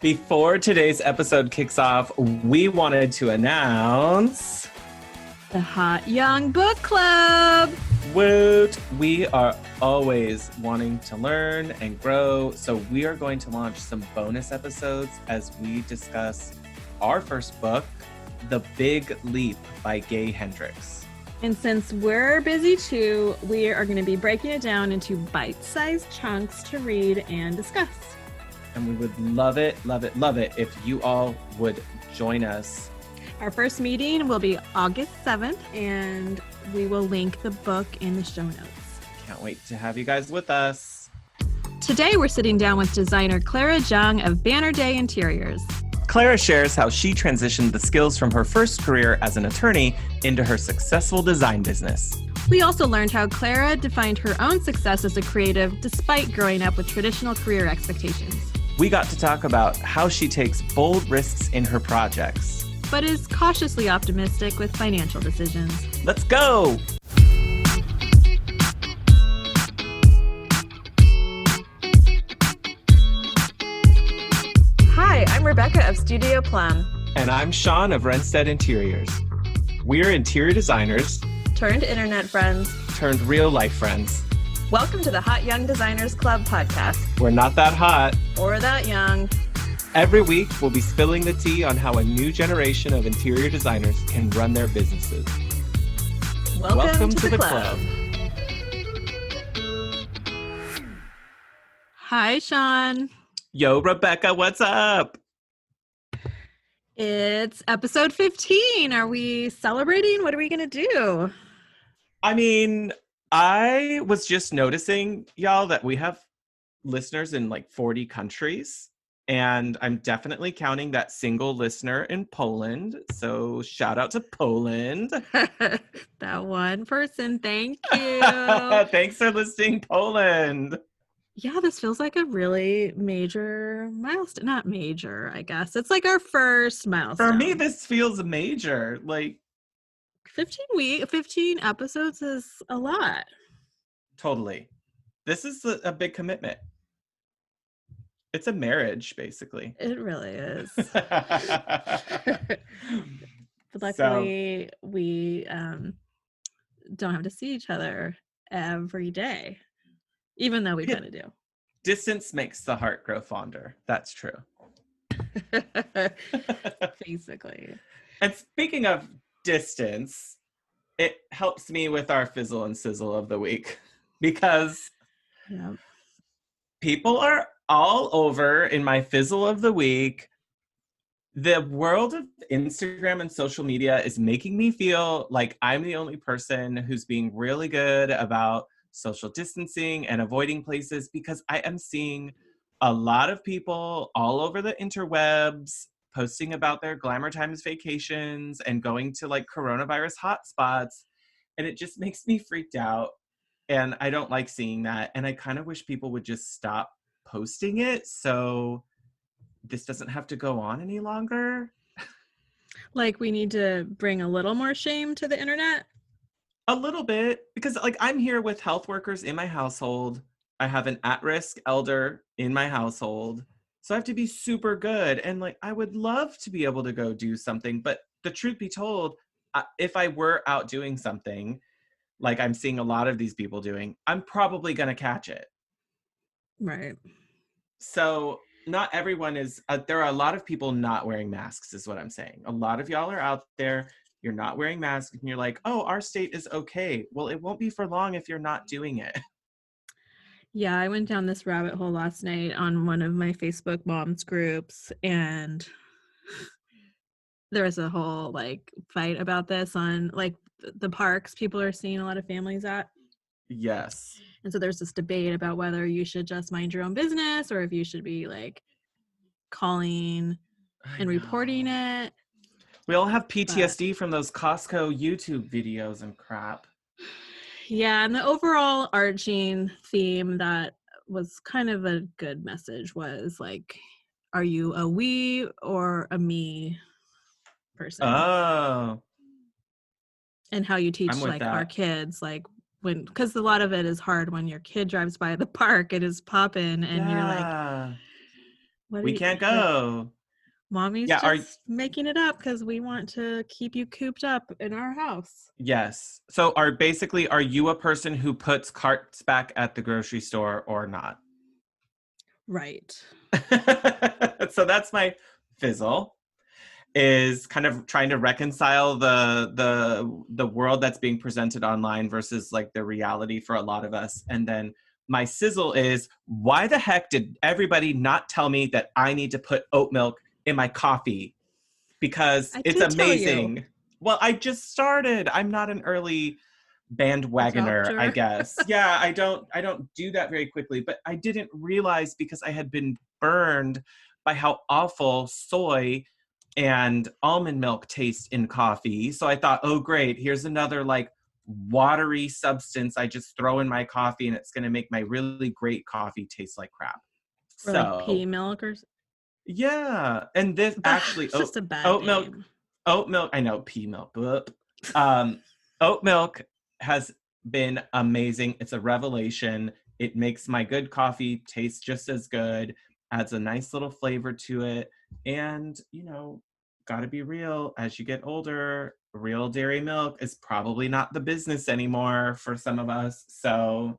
Before today's episode kicks off, we wanted to announce the Hot Young Book Club. Woot! We are always wanting to learn and grow, so we are going to launch some bonus episodes as we discuss our first book, The Big Leap by Gay Hendricks. And since we're busy too, we are going to be breaking it down into bite-sized chunks to read and discuss. And we would love it if you all would join us. Our first meeting will be August 7th, and we will link the book in the show notes. Can't wait to have you guys with us. Today, we're sitting down with designer Clara Jung of Banner Day Interiors. Clara shares how she transitioned the skills from her first career as an attorney into her successful design business. We also learned how Clara defined her own success as a creative despite growing up with traditional career expectations. We got to talk about how she takes bold risks in her projects, but is cautiously optimistic with financial decisions. Let's go! Hi, I'm Rebecca of Studio Plum. And I'm Shaun of Renstead Interiors. We're interior designers turned internet friends turned real life friends. Welcome to the Hot Young Designers Club podcast. We're not that hot. Or that young. Every week, we'll be spilling the tea on how a new generation of interior designers can run their businesses. Welcome to the club. Hi, Shaun. Yo, Rebecca, what's up? It's episode 15. Are we celebrating? What are we going to do? I mean, I was just noticing, y'all, that we have listeners in like 40 countries. And I'm definitely counting that single listener in Poland. So shout out to Poland. That one person. Thank you. Thanks for listening, Poland. Yeah, this feels like a really major milestone. Not major, I guess. It's like our first milestone. For me, this feels major. Like 15 episodes is a lot. Totally. This is a big commitment. It's a marriage, basically. It really is. But luckily, we don't have to see each other every day, even though we kind of do. Distance makes the heart grow fonder. That's true. Basically. And speaking of distance, it helps me with our fizzle and sizzle of the week because people are all over in my fizzle of the week. The world of Instagram and social media is making me feel like I'm the only person who's being really good about social distancing and avoiding places, because I am seeing a lot of people all over the interwebs posting about their glamour times vacations and going to like coronavirus hotspots. And it just makes me freaked out. And I don't like seeing that. And I kind of wish people would just stop posting it so this doesn't have to go on any longer. Like we need to bring a little more shame to the internet? A little bit, because like I'm here with health workers in my household. I have an at-risk elder in my household. So I have to be super good. And like, I would love to be able to go do something. But the truth be told, if I were out doing something, like I'm seeing a lot of these people doing, I'm probably going to catch it. Right. So not everyone is, there are a lot of people not wearing masks is what I'm saying. A lot of y'all are out there, you're not wearing masks and you're like, oh, our state is okay. Well, it won't be for long if you're not doing it. Yeah, I went down this rabbit hole last night on one of my Facebook moms groups, and there was a whole like fight about this on like the parks people are seeing a lot of families at. Yes. And so there's this debate about whether you should just mind your own business or if you should be like calling and reporting it. We all have PTSD from those Costco YouTube videos and crap. Yeah, and the overall arching theme that was kind of a good message was like, are you a we or a me person? Oh. And how you teach like our kids, like when, because a lot of it is hard when your kid drives by the park, it is popping and you're like, What do We you can't like? go. Mommy's Yeah, just making it up because we want to keep you cooped up in our house. yes. So are you a person who puts carts back at the grocery store or not? Right. So that's my fizzle, is kind of trying to reconcile the world that's being presented online versus like the reality for a lot of us. And then my sizzle is, why the heck did everybody not tell me that I need to put oat milk in my coffee? Because I it's did tell you. amazing. Well, I just started. I'm not an early bandwagoner, I Adopter. guess. Yeah, I don't do that very quickly, but I didn't realize because I had been burned by how awful soy and almond milk taste in coffee. So I thought, "Oh great, here's another like watery substance I just throw in my coffee and it's going to make my really great coffee taste like crap." Or like pea So, milk or yeah, and this but actually it's just a bad oat milk name. oat milk, I know, pea milk. Bloop. Um, Oat milk has been amazing. It's a revelation. It makes my good coffee taste just as good, adds a nice little flavor to it. And, gotta be real, as you get older, real dairy milk is probably not the business anymore for some of us. So,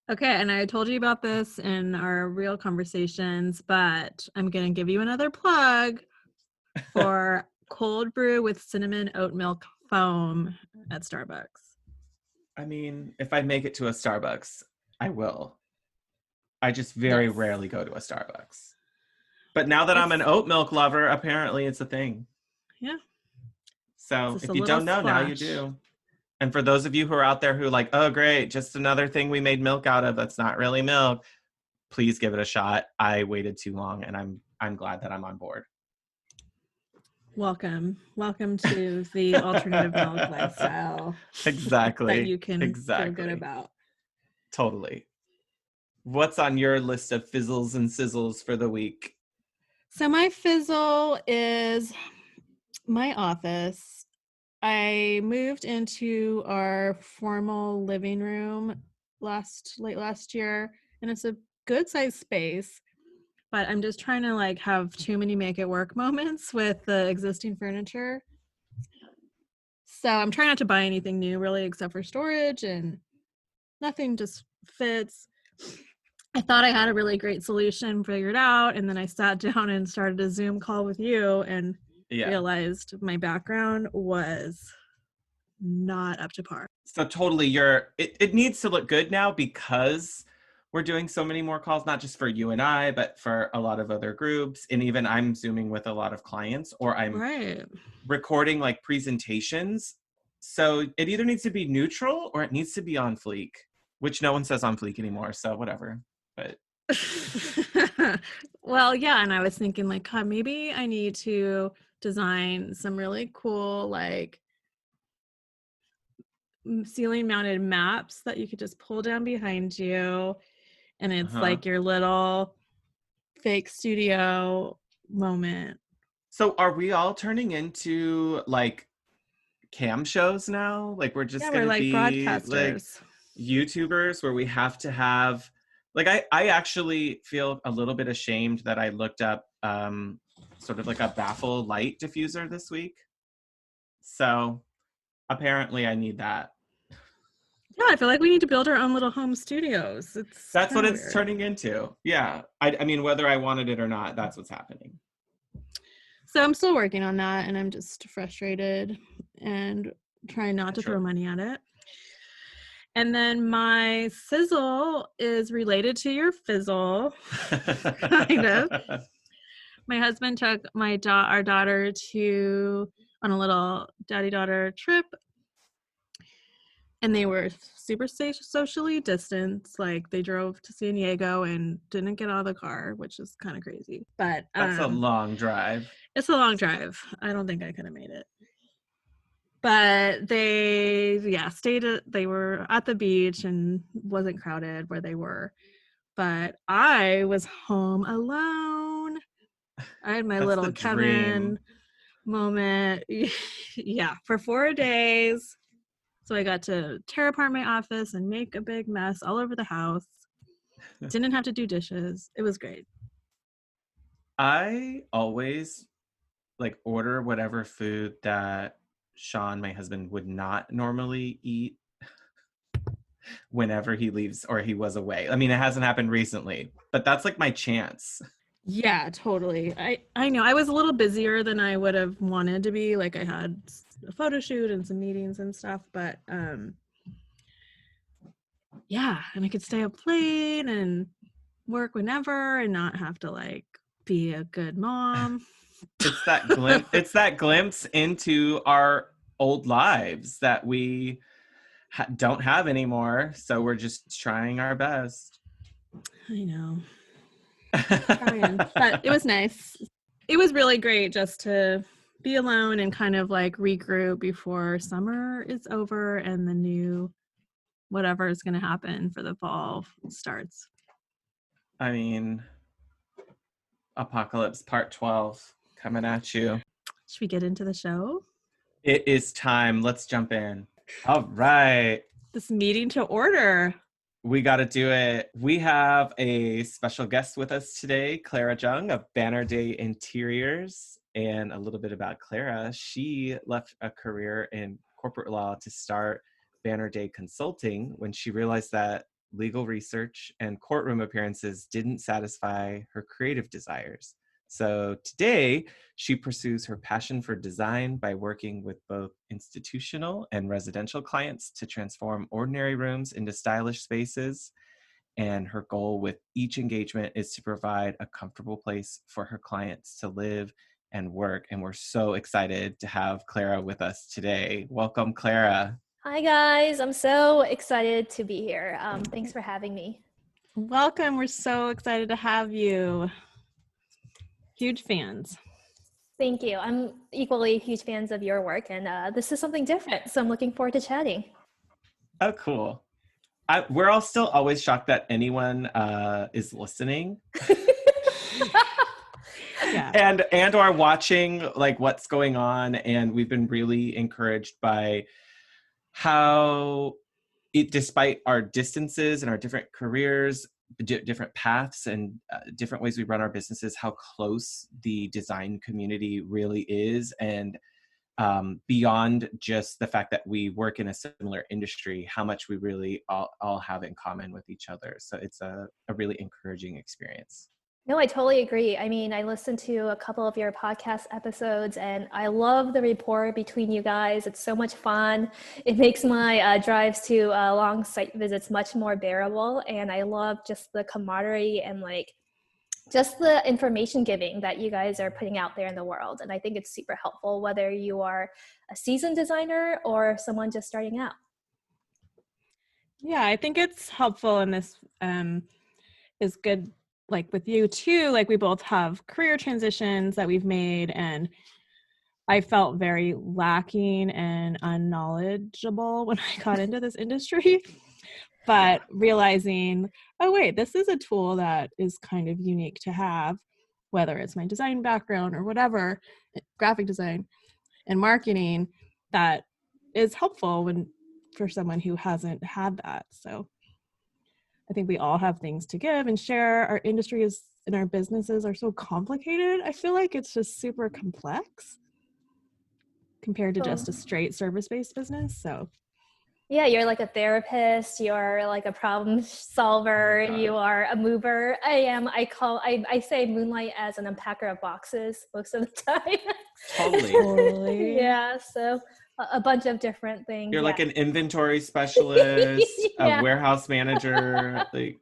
Okay, and I told you about this in our real conversations, but I'm going to give you another plug for cold brew with cinnamon oat milk foam at Starbucks. I mean, if I make it to a Starbucks, I will. I just very Yes. rarely go to a Starbucks. But now that I'm an It's, oat milk lover, apparently it's a thing. yeah, it's So just a if you little don't know, now you splash. do. And for those of you who are out there who are like, oh, great, just another thing we made milk out of that's not really milk, please give it a shot. I waited too long, and I'm glad that I'm on board. Welcome. Welcome to the alternative milk lifestyle that Exactly. you can feel good Exactly. about. Totally. What's on your list of fizzles and sizzles for the week? So my fizzle is my office. I moved into our formal living room late last year, and it's a good sized space, but I'm just trying to like have too many make it work moments with the existing furniture. So I'm trying not to buy anything new really except for storage, and nothing just fits. I thought I had a really great solution figured out, and then I sat down and started a Zoom call with you and Yeah. realized my background was not up to par. So totally it needs to look good now because we're doing so many more calls, not just for you and I, but for a lot of other groups. And even I'm Zooming with a lot of clients, or I'm Right. recording like presentations. So it either needs to be neutral or it needs to be on fleek, which no one says on fleek anymore. So whatever. But Well, yeah, and I was thinking like, God, maybe I need to design some really cool like ceiling mounted maps that you could just pull down behind you, and it's uh-huh. like your little fake studio moment. So are we all turning into like cam shows now? Like we're Yeah, just we're gonna like be like broadcasters. YouTubers where we have to have like I actually feel a little bit ashamed that I looked up sort of like a baffle light diffuser this week. So apparently I need that. Yeah, I feel like we need to build our own little home studios. It's That's kind what of it's weird. turning into. Yeah. I mean, whether I wanted it or not, that's what's happening. So I'm still working on that, and I'm just frustrated and trying not to throw Naturally. money at it. And then my sizzle is related to your fizzle, kind of. My husband took our daughter to on a little daddy-daughter trip, and they were super socially distanced. Like they drove to San Diego and didn't get out of the car, which is kind of crazy. But That's a long drive. it's a long drive. I don't think I could have made it. But they were at the beach and wasn't crowded where they were. But I was home alone. I had my That's the little Kevin dream. moment. Yeah, for 4 days. So I got to tear apart my office and make a big mess all over the house. Didn't have to do dishes. It was great. I always like order whatever food that Shaun, my husband, would not normally eat whenever he leaves or he was away. I mean, it hasn't happened recently, but that's like my chance. Yeah, totally. I know I was a little busier than I would have wanted to be. Like I had a photo shoot and some meetings and stuff, but yeah, and I could stay up late and work whenever and not have to like be a good mom. It's that glimpse into our old lives that we don't have anymore. So we're just trying our best. I know. Trying. But it was nice. It was really great just to be alone and kind of like regroup before summer is over and the new whatever is going to happen for the fall starts. I mean, Apocalypse Part 12 coming at you. Should we get into the show? It is time. Let's jump in. All right. This meeting to order. We got to do it. We have a special guest with us today, Clara Jung of Banner Day Interiors. And a little bit about Clara. She left a career in corporate law to start Banner Day Consulting when she realized that legal research and courtroom appearances didn't satisfy her creative desires. So today, she pursues her passion for design by working with both institutional and residential clients to transform ordinary rooms into stylish spaces. And her goal with each engagement is to provide a comfortable place for her clients to live and work. And we're so excited to have Clara with us today. Welcome, Clara. Hi, guys. I'm so excited to be here. Thanks for having me. Welcome. We're so excited to have you. Huge fans. Thank you. I'm equally huge fans of your work, and this is something different, so I'm looking forward to chatting. Oh, cool. We're all still always shocked that anyone is listening. Yeah. and are watching like what's going on, and we've been really encouraged by how despite our distances and our different careers, different paths and different ways we run our businesses, how close the design community really is. And beyond just the fact that we work in a similar industry, how much we really all have in common with each other. So it's a really encouraging experience. No, I totally agree. I mean, I listened to a couple of your podcast episodes, and I love the rapport between you guys. It's so much fun. It makes my drives to long site visits much more bearable, and I love just the camaraderie and like just the information giving that you guys are putting out there in the world. And I think it's super helpful, whether you are a seasoned designer or someone just starting out. Yeah, I think it's helpful, and this is good. Like with you too, like we both have career transitions that we've made, and I felt very lacking and unknowledgeable when I got into this industry. But realizing, oh wait, this is a tool that is kind of unique to have, whether it's my design background or whatever, graphic design and marketing, that is helpful for someone who hasn't had that. So I think we all have things to give and share. Our industry and our businesses are so complicated. I feel like it's just super complex compared to just a straight service-based business. So yeah, you're like a therapist, you're like a problem solver, you are a mover. I say moonlight as an unpacker of boxes most of the time. Totally. Yeah, so a bunch of different things. You're like an inventory specialist, Yeah. a warehouse manager, like,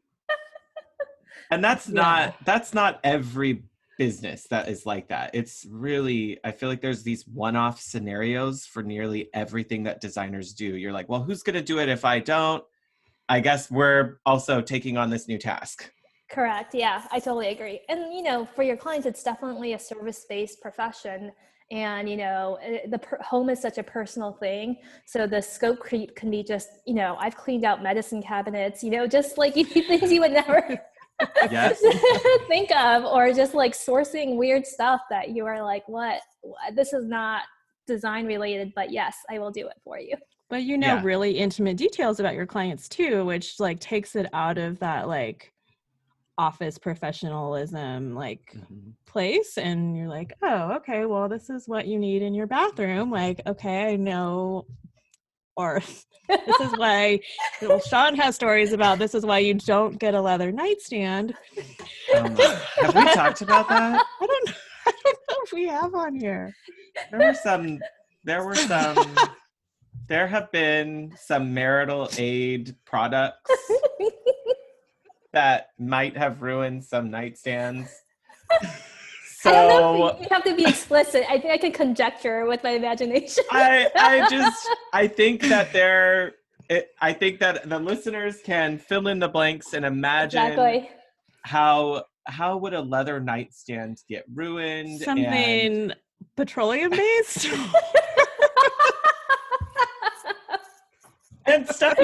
and that's not every business that is like that. It's really, I feel like there's these one-off scenarios for nearly everything that designers do. You're like, well, who's going to do it if I don't? I guess we're also taking on this new task. Correct. Yeah, I totally agree. And, for your clients, it's definitely a service-based profession. And, home is such a personal thing. So the scope creep can be just, I've cleaned out medicine cabinets, just like things you would never think of, or just like sourcing weird stuff that you are like, what? This is not design related, but yes, I will do it for you. But really intimate details about your clients too, which like takes it out of that like office professionalism like place, and you're like, oh, okay, well, this is what you need in your bathroom. Like, okay, I know. Or this is why, well, Shaun has stories about this is why you don't get a leather nightstand. Have we talked about that? I don't know if we have on here. There have been some marital aid products that might have ruined some nightstands. So I don't know if you have to be explicit. I think I can conjecture with my imagination. I think that the listeners can fill in the blanks and imagine Exactly. how would a leather nightstand get ruined? Something petroleum based. And stuff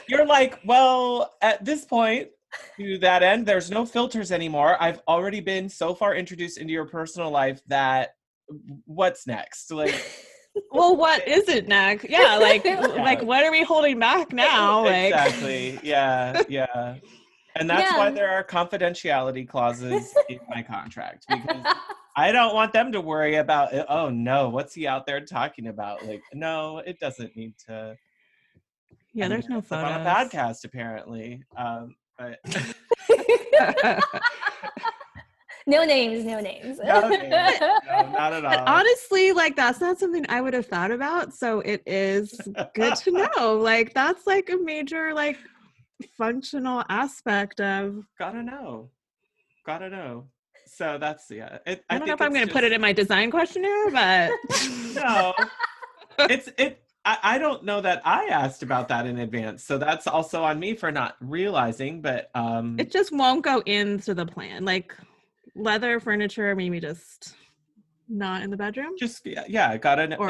you're like, well, at this point, to that end, there's no filters anymore. I've already been so far introduced into your personal life that what's next? Like, well, what is it next? Yeah, like what are we holding back now? Like, exactly. Yeah. And that's why there are confidentiality clauses in my contract, because I don't want them to worry about, oh no, what's he out there talking about? Like, no, it doesn't need to. Yeah, there's no photos. On a podcast, apparently. But No names. No names. No, not at all. But honestly, like, that's not something I would have thought about. So it is good to know. Like, that's like a major, like, functional aspect of. Gotta know. So that's, yeah. I don't know if I'm going to put it in my design questionnaire, but. No. I don't know that I asked about that in advance. So that's also on me for not realizing, but. It just won't go into the plan. Like, leather furniture, maybe just not in the bedroom. Just gotta.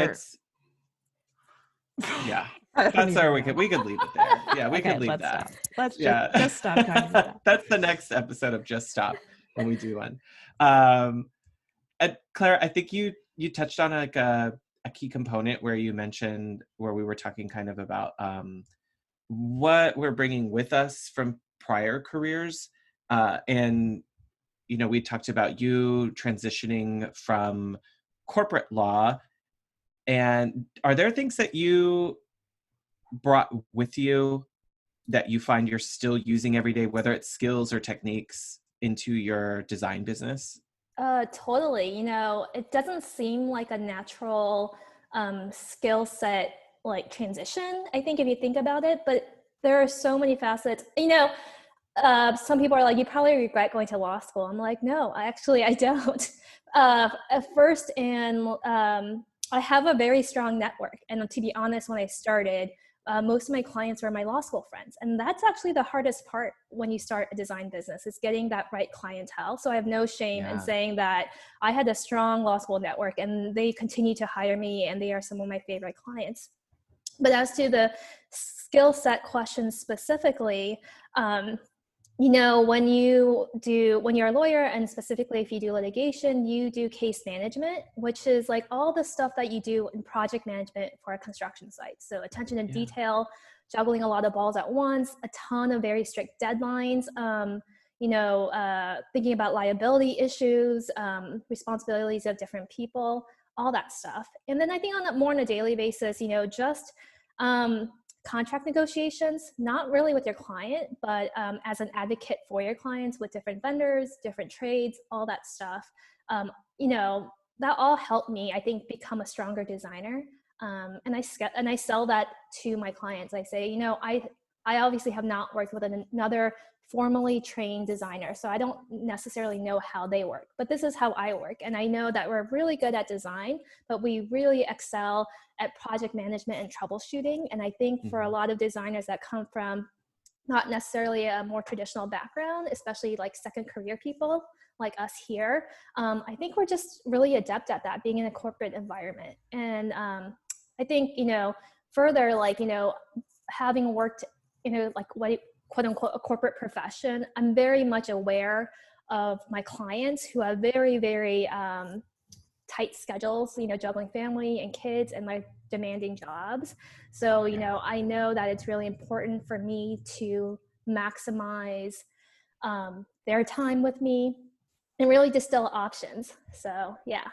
Yeah, that's where we could leave it there. Yeah, we could leave that. Stop. Let's just stop talking about that. That's the next episode of Just Stop when we do one. Clara, I think you touched on like a key component where you mentioned, where we were talking kind of about what we're bringing with us from prior careers, and we talked about you transitioning from corporate law. And are there things that you brought with you that you find you're still using every day, whether it's skills or techniques, into your design business? Totally. It doesn't seem like a natural skill set like transition, I think, if you think about it, but there are so many facets. Some people are like, you probably regret going to law school. I'm like, no, I don't. At first, and I have a very strong network. And to be honest, when I started, most of my clients were my law school friends. And that's actually the hardest part when you start a design business, is getting that right clientele. So I have no shame in saying that I had a strong law school network, and they continue to hire me, and they are some of my favorite clients. But as to the skill set questions specifically, when you're a lawyer, and specifically if you do litigation, you do case management, which is like all the stuff that you do in project management for a construction site. So attention to detail, juggling a lot of balls at once, a ton of very strict deadlines, thinking about liability issues, responsibilities of different people, all that stuff. And then I think on a daily basis, just contract negotiations, not really with your client, but as an advocate for your clients with different vendors, different trades, all that stuff. That all helped me, I think, become a stronger designer. And I sell that to my clients. I say, I obviously have not worked with another formally trained designer, so I don't necessarily know how they work, but this is how I work. And I know that we're really good at design, but we really excel at project management and troubleshooting. And I think for a lot of designers that come from not necessarily a more traditional background, especially like second career people like us here, I think we're just really adept at that, being in a corporate environment. And I think, further, like, having worked, like what quote unquote a corporate profession, I'm very much aware of my clients who have very, very tight schedules, juggling family and kids and like demanding jobs. So, I know that it's really important for me to maximize their time with me and really distill options. So yeah.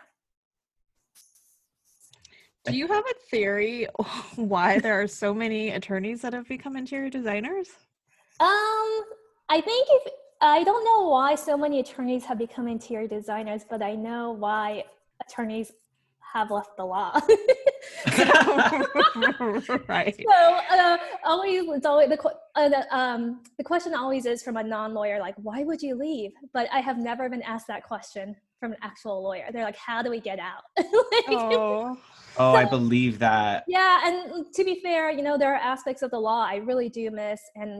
Do you have a theory why there are so many attorneys that have become interior designers? I think if I don't know why so many attorneys have become interior designers, but I know why attorneys have left the law. Right. So it's always the question always is from a non-lawyer, like, why would you leave? But I have never been asked that question from an actual lawyer. They're like, how do we get out? Oh, Oh, I believe that. Yeah, and to be fair, there are aspects of the law I really do miss, and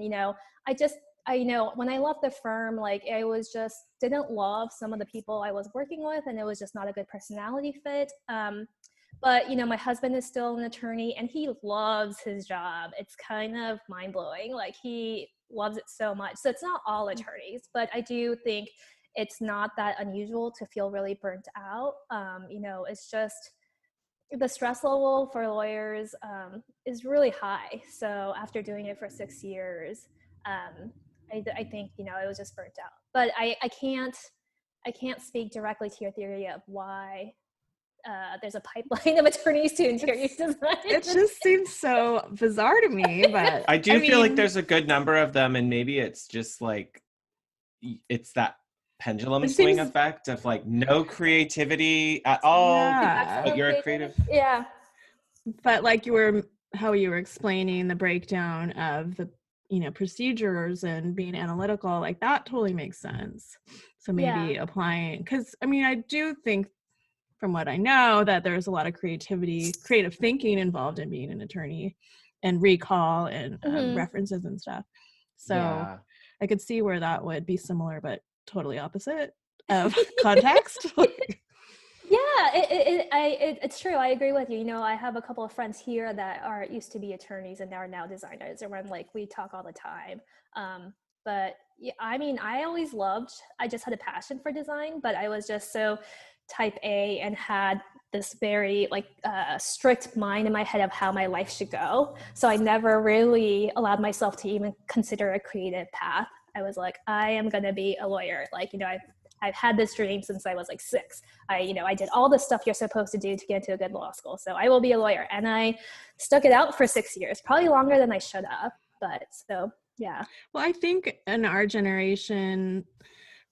when I left the firm, like I was just didn't love some of the people I was working with, and it was just not a good personality fit. But my husband is still an attorney, and he loves his job. It's kind of mind blowing. Like he loves it so much. So it's not all attorneys, but I do think it's not that unusual to feel really burnt out. It's just the stress level for lawyers is really high. So after doing it for 6 years, I think it was just burnt out. But I can't speak directly to your theory of why there's a pipeline of attorneys to interior design. it just seems so bizarre to me. But I feel like there's a good number of them, and maybe it's just like it's that pendulum swing effect of like no creativity at all. Yeah. But you're a creative. Yeah. But like how you were explaining the breakdown of the procedures and being analytical, like that totally makes sense. So maybe applying, because I do think from what I know that there's a lot of creative thinking involved in being an attorney, and recall and references and stuff. So I could see where that would be similar, but totally opposite of context. Yeah, it's true. I agree with you. I have a couple of friends here that used to be attorneys and are now designers, and we talk all the time. But yeah, I always I just had a passion for design, but I was just so type A and had this very strict mind in my head of how my life should go. So I never really allowed myself to even consider a creative path. I was like, I am going to be a lawyer. I've had this dream since I was 6. I did all the stuff you're supposed to do to get into a good law school. So I will be a lawyer. And I stuck it out for 6 years, probably longer than I should have. But so, yeah. Well, I think in our generation,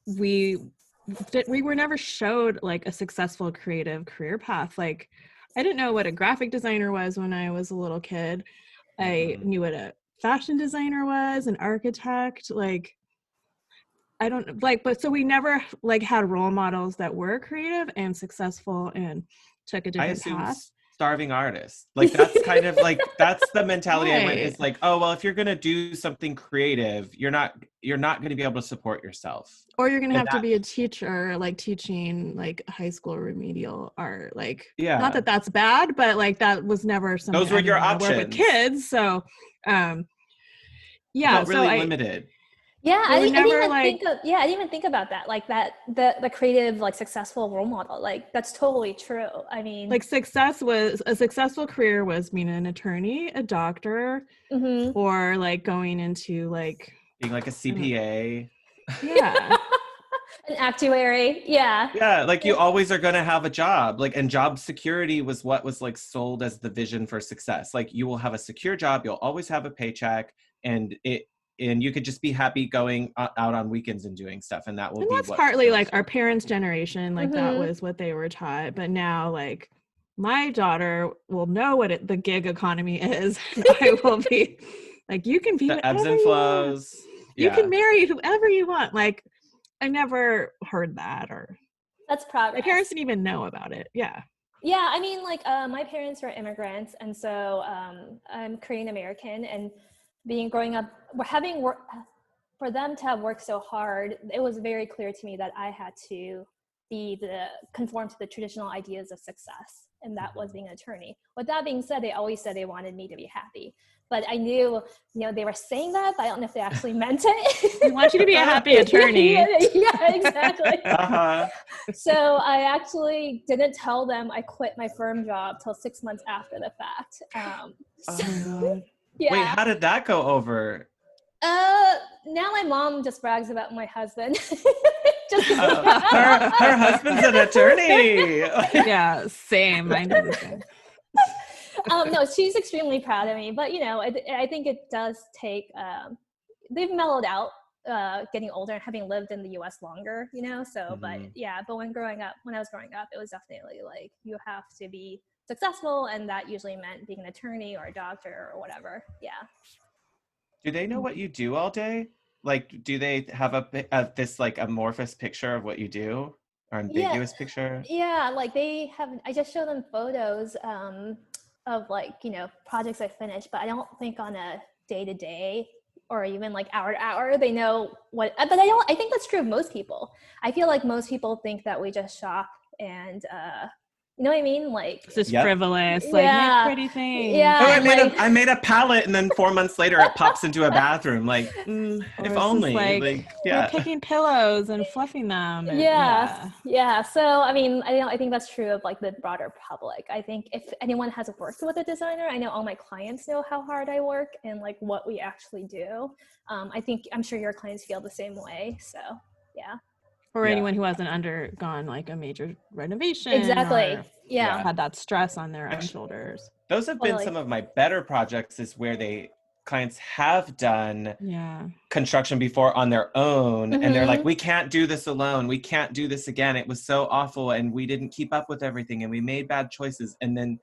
we were never showed like a successful creative career path. Like I didn't know what a graphic designer was when I was a little kid. I knew what a fashion designer was, an architect, I don't but so we never had role models that were creative and successful and took a different path. Starving artist. That's kind of that's the mentality right. I went. It's oh well, if you're gonna do something creative, you're not gonna be able to support yourself. Or you're gonna have to be a teacher, teaching high school remedial art. Not that that's bad, but that was never something. Those were your options. Work with kids, so really limited. Yeah, I didn't even think about that. The creative, successful role model. That's totally true. A successful career was being an attorney, a doctor, or going into being a CPA. Yeah. An actuary. Yeah. Yeah, you always are going to have a job. And job security was what was sold as the vision for success. You will have a secure job, you'll always have a paycheck, and you could just be happy going out on weekends and doing stuff, and that will be. That's partly our parents' generation, that was what they were taught. But now, my daughter will know what the gig economy is. I will be you can be the ebbs and flows. You can marry whoever you want. I never heard that, or that's progress. My parents didn't even know about it. Yeah. Yeah, my parents were immigrants, and so I'm Korean American, and growing up, for them to have worked so hard, it was very clear to me that I had to conform to the traditional ideas of success, and that was being an attorney. With that being said, they always said they wanted me to be happy, but I knew, they were saying that, but I don't know if they actually meant it. They want you to be a happy attorney. Yeah, exactly. Uh-huh. So I actually didn't tell them I quit my firm job till 6 months after the fact. Oh my God. Yeah. Wait, how did that go over? Now my mom just brags about my husband. Just her husband's an attorney. Yeah, same. Mine does the same. No, she's extremely proud of me, but I think it does take, they've mellowed out, getting older and having lived in the US longer, so, but yeah, but when I was growing up, it was definitely like, you have to be successful. And that usually meant being an attorney or a doctor or whatever. Yeah. Do they know what you do all day? Like, do they have this like amorphous picture of what you do, or ambiguous picture? Yeah, like I just show them photos of like, projects I finished, but I don't think on a day-to-day or even like hour to hour, they know what, but I think that's true of most people. I feel like most people think that we just shop and, you know what I mean? Like, it's just frivolous, like make pretty things. Yeah. Oh, I made a palette, and then 4 months later it pops into a bathroom. Like, if only. Like, we're picking pillows and fluffing them. And, yeah. So, I mean, I think that's true of like the broader public. I think if anyone has worked with a designer, I know all my clients know how hard I work and like what we actually do. I'm sure your clients feel the same way. So, yeah. Or anyone who hasn't undergone like a major renovation. Exactly. Or Yeah. had that stress on their own shoulders. Those have been some of my better projects, is where clients have done construction before on their own. And they're like, we can't do this alone. We can't do this again. It was so awful. And we didn't keep up with everything. And we made bad choices. And then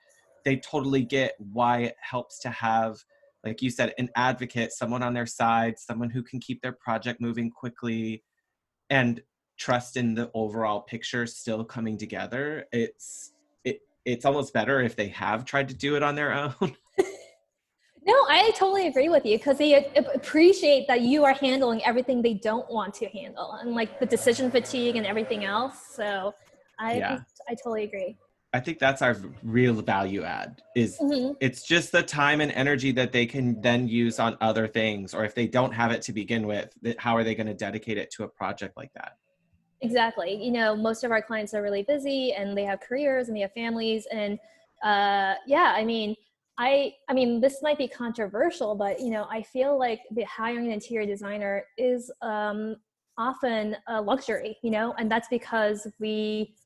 they totally get why it helps to have, like you said, an advocate, someone on their side, someone who can keep their project moving quickly, and trust in the overall picture still coming together. It's almost better if they have tried to do it on their own. No, I totally agree with you, because they appreciate that you are handling everything they don't want to handle, and like the decision fatigue and everything else. So I totally agree. I think that's our real value add, is it's just the time and energy that they can then use on other things. Or if they don't have it to begin with, how are they going to dedicate it to a project like that? Exactly. Most of our clients are really busy and they have careers and they have families. And I mean, this might be controversial, but, I feel like hiring an interior designer is often a luxury, and that's because we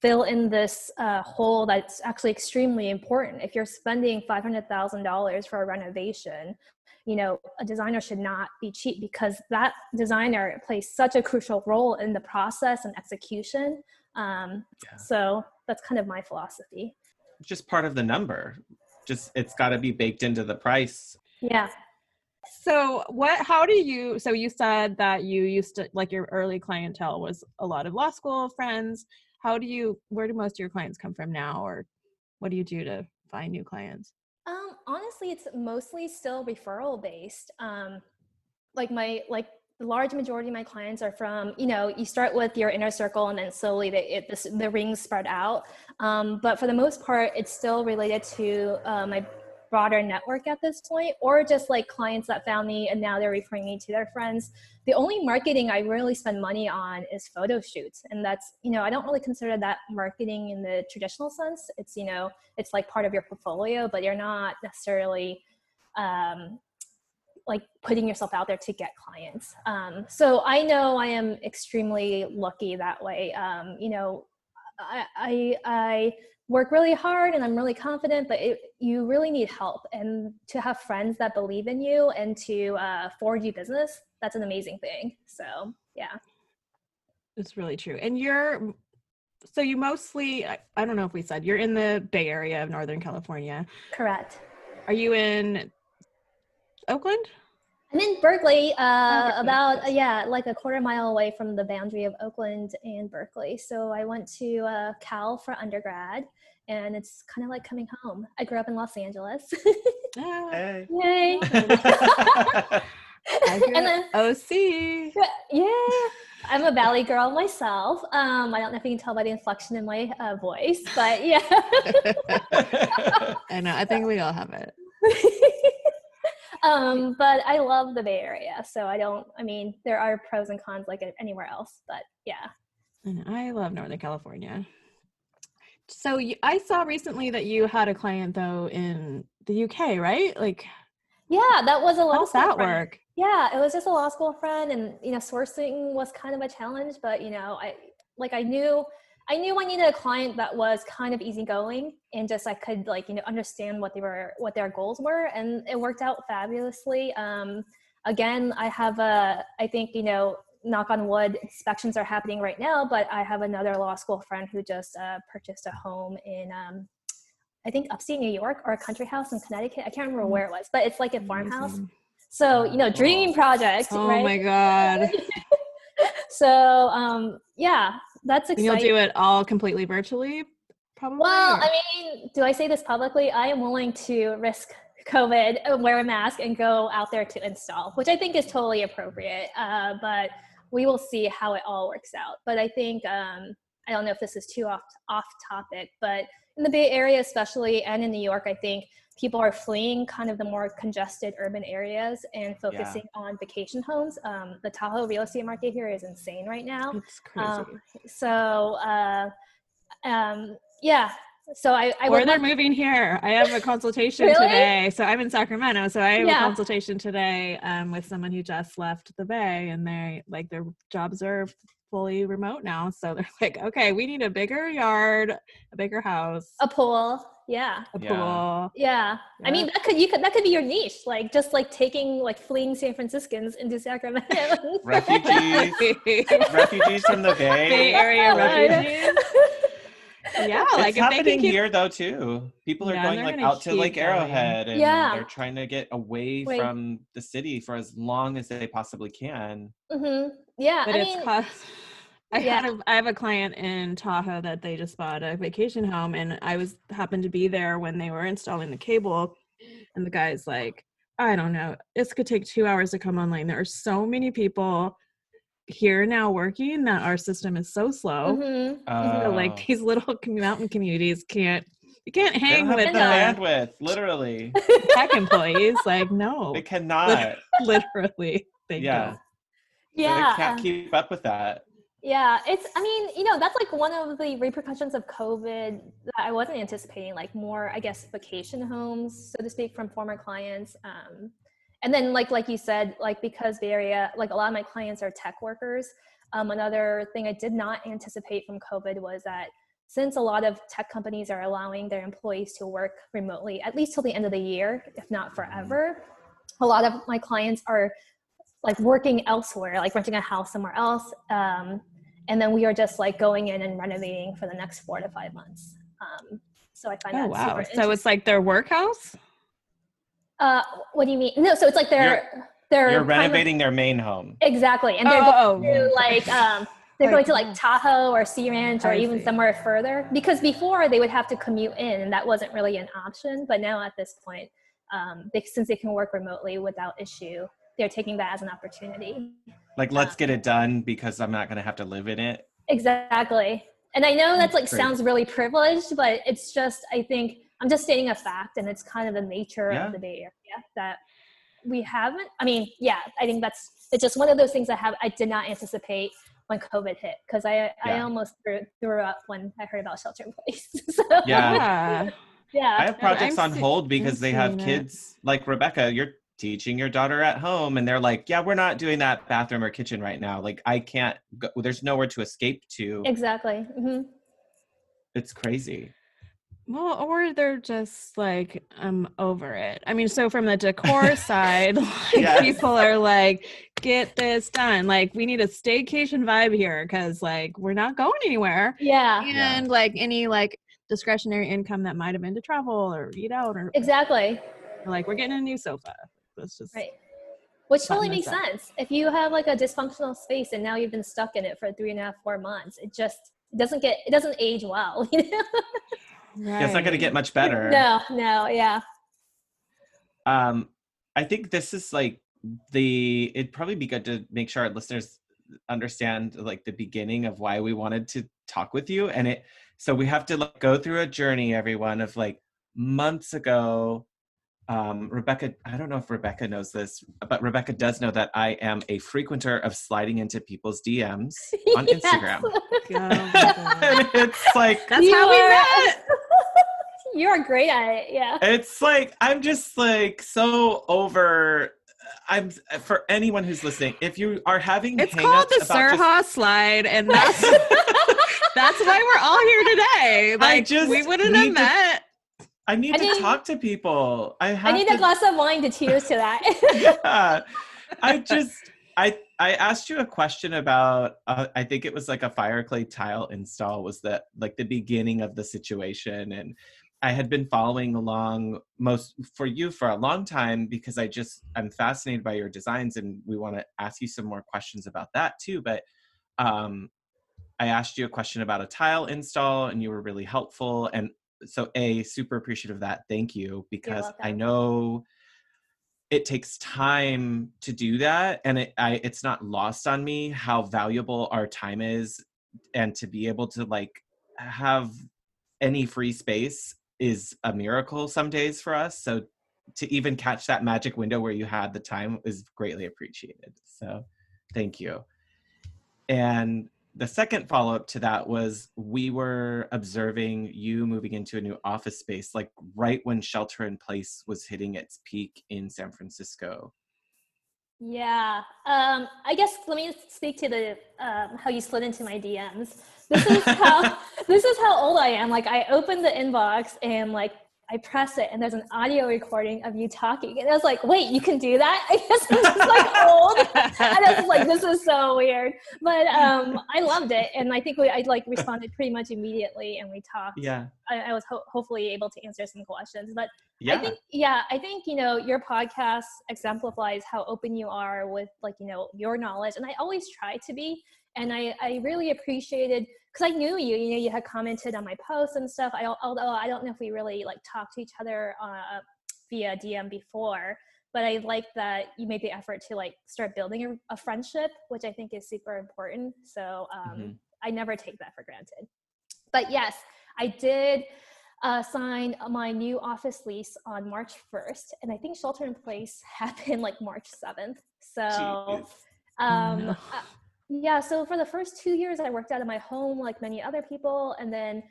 fill in this hole that's actually extremely important. If you're spending $500,000 for a renovation, a designer should not be cheap, because that designer plays such a crucial role in the process and execution. So that's kind of my philosophy. Just part of the number. It's got to be baked into the price. Yeah. So so you said that you used to, like, your early clientele was a lot of law school friends. Where do most of your clients come from now, or what do you do to find new clients? Honestly, it's mostly still referral based. The large majority of my clients are from, you start with your inner circle and then slowly the rings spread out. But for the most part, it's still related to my broader network at this point, or just like clients that found me and now they're referring me to their friends. The only marketing I really spend money on is photo shoots. And that's, I don't really consider that marketing in the traditional sense. It's, it's like part of your portfolio, but you're not necessarily like putting yourself out there to get clients. So I know I am extremely lucky that way. I work really hard and I'm really confident, but you really need help, and to have friends that believe in you and to forward you business, that's an amazing thing. So yeah. It's really true. And so you mostly, I don't know if we said, you're in the Bay Area of Northern California. Correct. Are you in Oakland? I'm in Berkeley, like a quarter mile away from the boundary of Oakland and Berkeley. So I went to Cal for undergrad, and it's kind of like coming home. I grew up in Los Angeles. Hey. Yay! And then OC. Yeah, I'm a Valley girl myself. I don't know if you can tell by the inflection in my voice, but yeah. I know. I think we all have it. But I love the Bay Area, so there are pros and cons like anywhere else, but yeah. And I love Northern California. So I saw recently that you had a client though in the UK, right? Like, yeah, that was a law how does school that friend. work? Yeah, it was just a law school friend, and sourcing was kind of a challenge, but I knew I needed a client that was kind of easygoing and just I could understand what their goals were, and it worked out fabulously. Again, I think knock on wood, inspections are happening right now, but I have another law school friend who just purchased a home in I think upstate New York, or a country house in Connecticut. I can't remember where it was, but it's like a farmhouse. So, dream project, Oh right? my God. So, yeah, that's And exciting. you'll do it all completely virtually, probably? Well, I mean, do I say this publicly? I am willing to risk COVID, wear a mask, and go out there to install, which I think is totally appropriate. But we will see how it all works out. But I think, I don't know if this is too off topic, but in the Bay Area especially, and in New York, I think people are fleeing kind of the more congested urban areas and focusing on vacation homes. The Tahoe real estate market here is insane right now. It's crazy. Yeah. So I or they're moving here. I have a consultation today. So I'm in Sacramento. So I have a consultation today with someone who just left the Bay, and their jobs are fully remote now. So they're like, okay, we need a bigger yard, a bigger house, a pool. Yeah. A pool. Yeah. I mean, that could be your niche. Fleeing San Franciscans into Sacramento. Refugees from the Bay Area refugees. Yeah, it's happening here though too. People are going out to Lake Arrowhead, and they're trying to get away from the city for as long as they possibly can. Mm-hmm. Yeah, but I have a client in Tahoe that they just bought a vacation home, and I happened to be there when they were installing the cable, and the guy's like, I don't know, this could take 2 hours to come online. There are so many people here now working that our system is so slow. So these little mountain communities can't hang with the bandwidth, literally. Tech employees. No, they cannot. Literally, they don't. Yeah, they can't keep up with that. Yeah, that's one of the repercussions of COVID that I wasn't anticipating, more, I guess, vacation homes, so to speak, from former clients. And then like you said, because Bay Area, a lot of my clients are tech workers. Another thing I did not anticipate from COVID was that since a lot of tech companies are allowing their employees to work remotely, at least till the end of the year, if not forever, a lot of my clients are working elsewhere, renting a house somewhere else. And then we are just going in and renovating for the next 4 to 5 months. So I find that super interesting. So it's their workhouse? What do you mean? No, so it's you're renovating their main home. Exactly. And they're going to they're going to Tahoe or Sea Ranch or even somewhere further, because before they would have to commute in, and that wasn't really an option. But now at this point, since they can work remotely without issue, they're taking that as an opportunity. Let's get it done because I'm not going to have to live in it. Exactly. And I know that's sounds really privileged, but it's just, I think I'm just stating a fact, and it's kind of the nature of the Bay Area that we haven't. I mean, I think it's just one of those things I did not anticipate when COVID hit, because I almost threw up when I heard about shelter in place. So, yeah. I have projects on hold because they have kids like Rebecca. You're teaching your daughter at home, and they're like, we're not doing that bathroom or kitchen right now. I can't go, there's nowhere to escape to. Exactly. Mm-hmm. It's crazy. Well, or they're just I'm over it. I mean, so from the decor side, people are get this done. We need a staycation vibe here because we're not going anywhere. Yeah. And any discretionary income that might have been to travel or eat out or exactly. We're getting a new sofa. That's just right. Which totally makes sense. If you have a dysfunctional space and now you've been stuck in it for 3.5, 4 months, it doesn't age well. Right. It's not going to get much better. No, yeah. I think this is it'd probably be good to make sure our listeners understand the beginning of why we wanted to talk with you. And so we have to go through a journey, everyone, of months ago. Rebecca, I don't know if Rebecca knows this, but Rebecca does know that I am a frequenter of sliding into people's DMs on Instagram. And it's that's how we met. You're great at it, yeah. It's I'm just so over. I'm for anyone who's listening, if you are having It's called the Sirha slide, and that's that's why we're all here today. Like, we wouldn't have met. I need to talk to people. I need a glass of wine to cheers to that. Yeah. I asked you a question about, I think it was like a fire clay tile install was that like the beginning of the situation. And I had been following along for you for a long time because I'm fascinated by your designs and we want to ask you some more questions about that too. But I asked you a question about a tile install and you were really helpful. And so super appreciative of that. Thank you, because I know it takes time to do that. And it's not lost on me how valuable our time is. And to be able to like have any free space is a miracle some days for us. So to even catch that magic window where you had the time is greatly appreciated. So thank you. And the second follow-up to that was we were observing you moving into a new office space, like right when shelter in place was hitting its peak in San Francisco. Yeah. I guess let me speak to the how you slid into my DMs. This is how old I am. Like, I opened the inbox and like I press it and there's an audio recording of you talking. And I was like, wait, you can do that? I guess I'm just like old. And I was like, this is so weird. But I loved it. And I think I like responded pretty much immediately and we talked. Yeah. I was hopefully able to answer some questions. But yeah. I think, you know, your podcast exemplifies how open you are with like, you know, your knowledge. And I always try to be. And I really appreciated, because I knew you had commented on my posts and stuff. Although I don't know if we really like talked to each other via DM before, but I like that you made the effort to like start building a friendship, which I think is super important. So I never take that for granted. But yes, I did sign my new office lease on March 1st. And I think shelter in place happened like March 7th. So yeah, so for the first 2 years, I worked out of my home like many other people. And then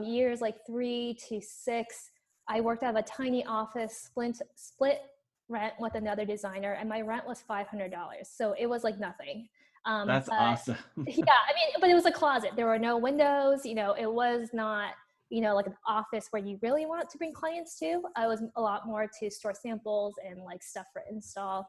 years like 3 to 6, I worked out of a tiny office, split rent with another designer, and my rent was $500. So it was like nothing. That's awesome. Yeah, I mean, but it was a closet. There were no windows. You know, it was not, you know, like an office where you really want to bring clients to. I was a lot more to store samples and like stuff for install.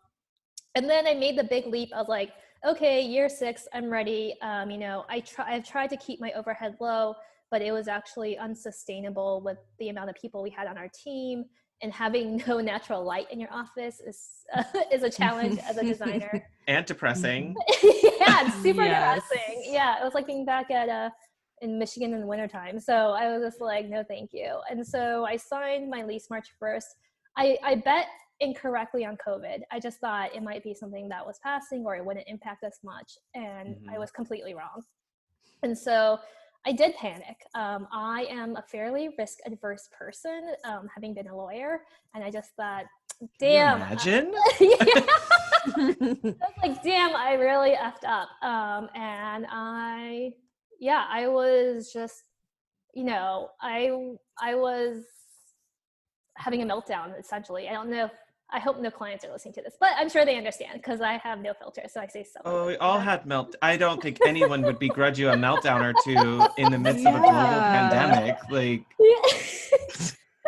And then I made the big leap of like, okay, year 6, I'm ready. You know, I've tried to keep my overhead low, but it was actually unsustainable with the amount of people we had on our team, and having no natural light in your office is a challenge as a designer. And depressing. Yeah, it's super depressing. Yeah, it was like being back at in Michigan in the wintertime. So I was just like, no, thank you. And so I signed my lease March 1st. I bet incorrectly on COVID. I just thought it might be something that was passing or it wouldn't impact us much. And I was completely wrong. And so I did panic. I am a fairly risk adverse person, having been a lawyer. And I just thought, damn. Imagine? I was like, damn, I really effed up. And I was just, you know, I was having a meltdown, essentially. I hope no clients are listening to this, but I'm sure they understand because I have no filter. So I say stuff. Oh, we all had I don't think anyone would begrudge you a meltdown or two in the midst of a global pandemic. Like,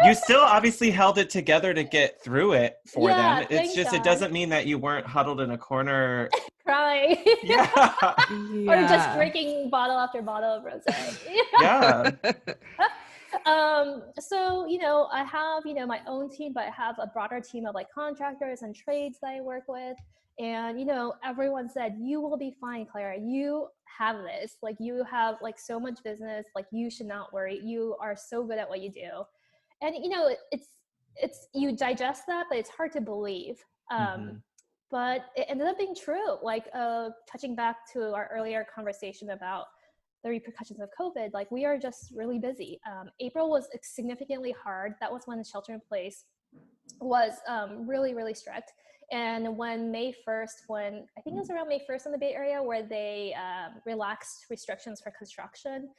you still obviously held it together to get through it for them. It's just, God. It doesn't mean that you weren't huddled in a corner. Crying. Or just drinking bottle after bottle of rosé. Yeah. So, you know, I have, you know, my own team, but I have a broader team of like contractors and trades that I work with. And, you know, everyone said, you will be fine, Clara. You have this. Like, you have like so much business. Like, you should not worry. You are so good at what you do. And, you know, it's you digest that, but it's hard to believe. But it ended up being true. Like, touching back to our earlier conversation about the repercussions of COVID, like, we are just really busy. April was significantly hard. That was when the shelter in place was really, really strict. And when May 1st, when I think it was around May 1st in the Bay Area, where they relaxed restrictions for construction,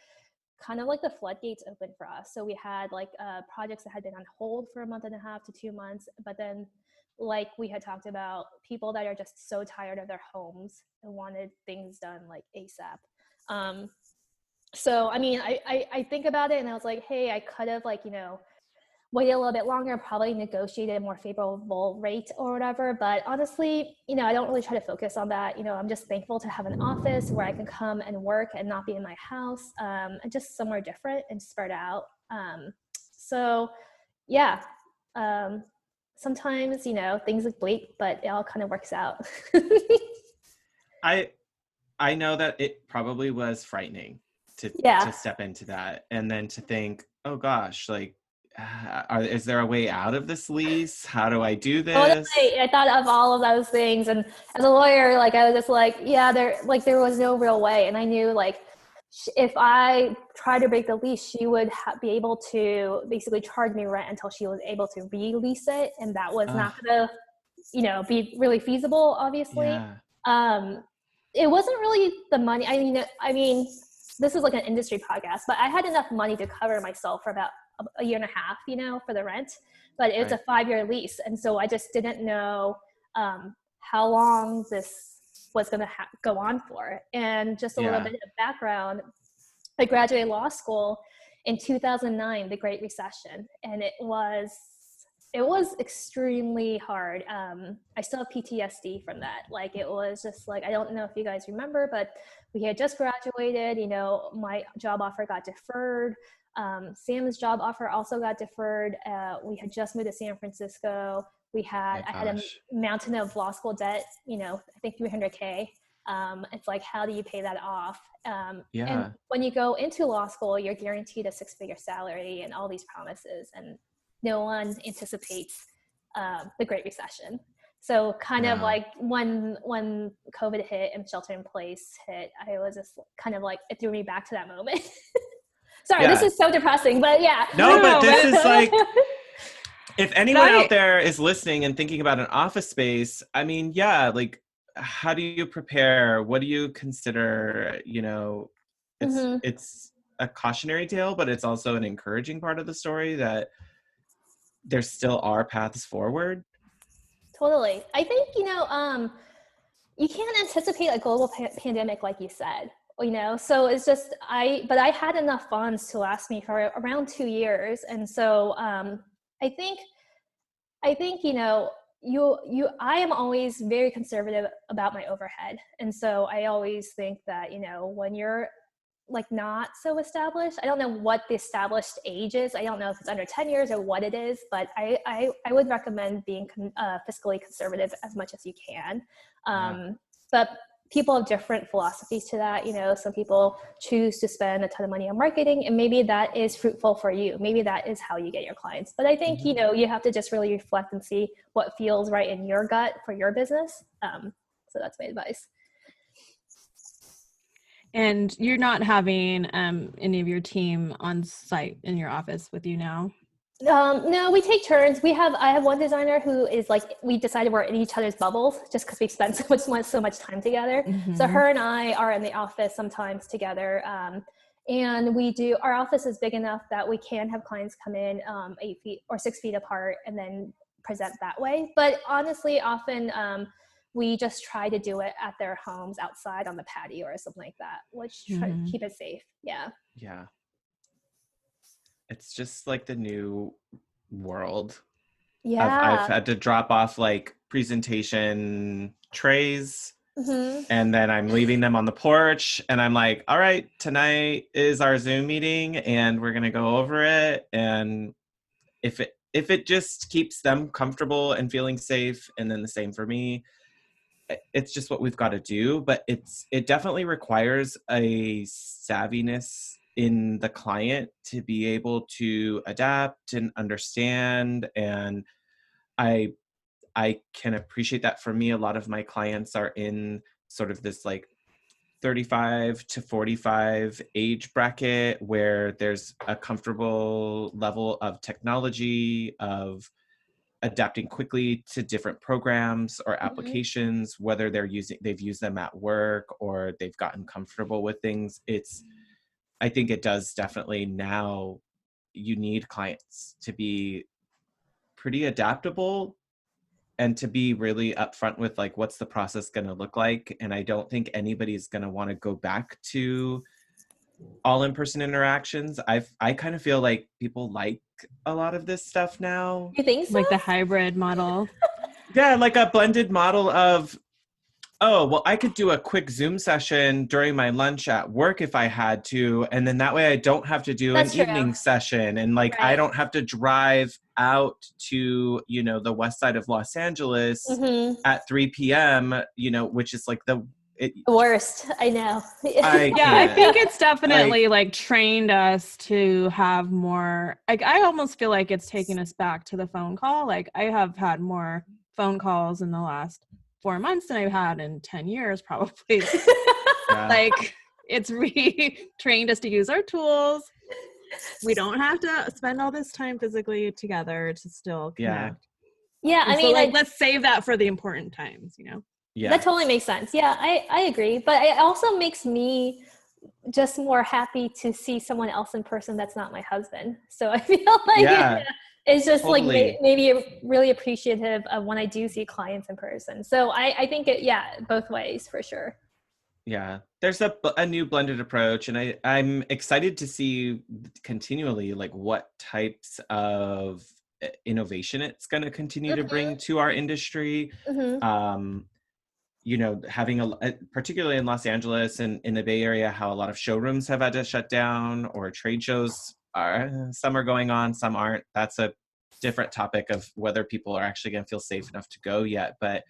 kind of like the floodgates opened for us. So we had like projects that had been on hold for a month and a half to 2 months, but then like we had talked about, people that are just so tired of their homes and wanted things done like ASAP. So I mean, I think about it and I was like, hey, I could have like, waited a little bit longer, probably negotiated a more favorable rate or whatever. But honestly, I don't really try to focus on that. I'm just thankful to have an office where I can come and work and not be in my house, and just somewhere different and spread out. So yeah, sometimes, things look bleak, but it all kind of works out. I know that it probably was frightening Yeah. to step into that, and then to think, oh gosh, like, is there a way out of this lease? How do I do this? Totally. I thought of all of those things, and as a lawyer, like I was just like, yeah, there was no real way, and I knew like if I tried to break the lease, she would be able to basically charge me rent until she was able to release it, and that was not gonna, be really feasible, obviously. Yeah. It wasn't really the money. I mean, this is like an industry podcast, but I had enough money to cover myself for about a year and a half, for the rent, but it's a 5-year lease. And so I just didn't know how long this was going to go on for. And just a little bit of background, I graduated law school in 2009, the Great Recession. And it was extremely hard. I still have PTSD from that. Like, it was just like, I don't know if you guys remember, but we had just graduated, my job offer got deferred. Sam's job offer also got deferred. We had just moved to San Francisco. I had a mountain of law school debt, I think $300K. It's like, how do you pay that off? And when you go into law school, you're guaranteed a 6-figure salary and all these promises, and no one anticipates the Great Recession. So kind of like when COVID hit and shelter in place hit, I was just kind of like, it threw me back to that moment. Sorry, this is so depressing, but yeah. No, but this is like, if anyone out there is listening and thinking about an office space, I mean, like, how do you prepare? What do you consider? It's a cautionary tale, but it's also an encouraging part of the story that there still are paths forward. Totally. I think, you can't anticipate a global pandemic, like you said, so it's just, but I had enough funds to last me for around 2 years. And so I think, I am always very conservative about my overhead. And so I always think that, when you're like not so established, I don't know what the established age is. I don't know if it's under 10 years or what it is, but I would recommend being fiscally conservative as much as you can. But people have different philosophies to that. Some people choose to spend a ton of money on marketing, and maybe that is fruitful for you. Maybe that is how you get your clients. But I think, you have to just really reflect and see what feels right in your gut for your business. So that's my advice. And you're not having any of your team on site in your office with you now? No, we take turns. I have one designer who is like, we decided we're in each other's bubbles just because we've spent so much time together. So her and I are in the office sometimes together. And our office is big enough that we can have clients come in 8 feet or 6 feet apart and then present that way. But honestly, often we just try to do it at their homes outside on the patio or something like that, which try to keep it safe. Yeah. Yeah. It's just like the new world. Yeah. I've had to drop off like presentation trays, and then I'm leaving them on the porch, and I'm like, all right, tonight is our Zoom meeting and we're going to go over it. And if it just keeps them comfortable and feeling safe, and then the same for me, it's just what we've got to do. But it definitely requires a savviness in the client to be able to adapt and understand. And I can appreciate that. For me, a lot of my clients are in sort of this like 35 to 45 age bracket where there's a comfortable level of technology, of adapting quickly to different programs or applications, whether they've used them at work or they've gotten comfortable with things. I think it does definitely now, you need clients to be pretty adaptable and to be really upfront with like, what's the process going to look like? And I don't think anybody's going to want to go back to all in-person interactions. I kind of feel like people like a lot of this stuff now. You think so? Like the hybrid model. Yeah, like a blended model of, oh, well, I could do a quick Zoom session during my lunch at work if I had to. And then that way I don't have to do That's an true. evening session. And like, I Right. don't have to drive out to, you know, the west side of Los Angeles at 3 p.m., you know, which is like the worst. I know. I Yeah, I can't. think it's definitely like trained us to have more, like I almost feel like it's taking us back to the phone call. Like I have had more phone calls in the last 4 months than I've had in 10 years probably. Yeah. Like it's retrained us to use our tools. We don't have to spend all this time physically together to still connect. Yeah, And I so mean, like let's save that for the important times, you know. Yeah. that totally makes sense. Yeah, I agree. But it also makes me just more happy to see someone else in person that's not my husband. So I feel like it's just totally. like maybe really appreciative of when I do see clients in person. So I think both ways for sure. Yeah, there's a new blended approach, and I'm excited to see continually like what types of innovation it's going to continue to bring to our industry. You know, having particularly in Los Angeles and in the Bay Area, how a lot of showrooms have had to shut down, or trade shows some are going on, some aren't. That's a different topic of whether people are actually going to feel safe enough to go yet, but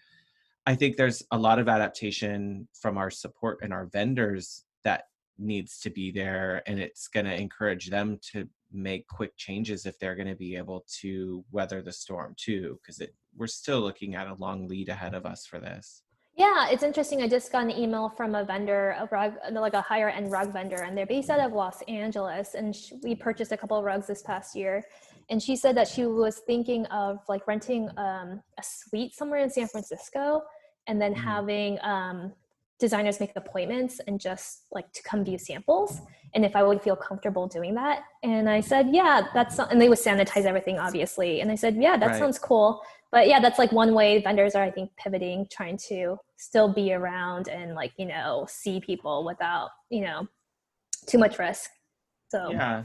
I think there's a lot of adaptation from our support and our vendors that needs to be there, and it's going to encourage them to make quick changes if they're going to be able to weather the storm too, because we're still looking at a long lead ahead of us for this. Yeah, it's interesting. I just got an email from a vendor, like a higher end rug vendor, and they're based out of Los Angeles. And we purchased a couple of rugs this past year. And she said that she was thinking of like renting a suite somewhere in San Francisco, and then having designers make appointments and just like to come view samples, and if I would feel comfortable doing that. And I said, yeah, and they would sanitize everything, obviously. And I said, yeah, that sounds cool. But yeah, that's like one way vendors are, I think, pivoting, trying to still be around and like, you know, see people without, you know, too much risk. So yeah.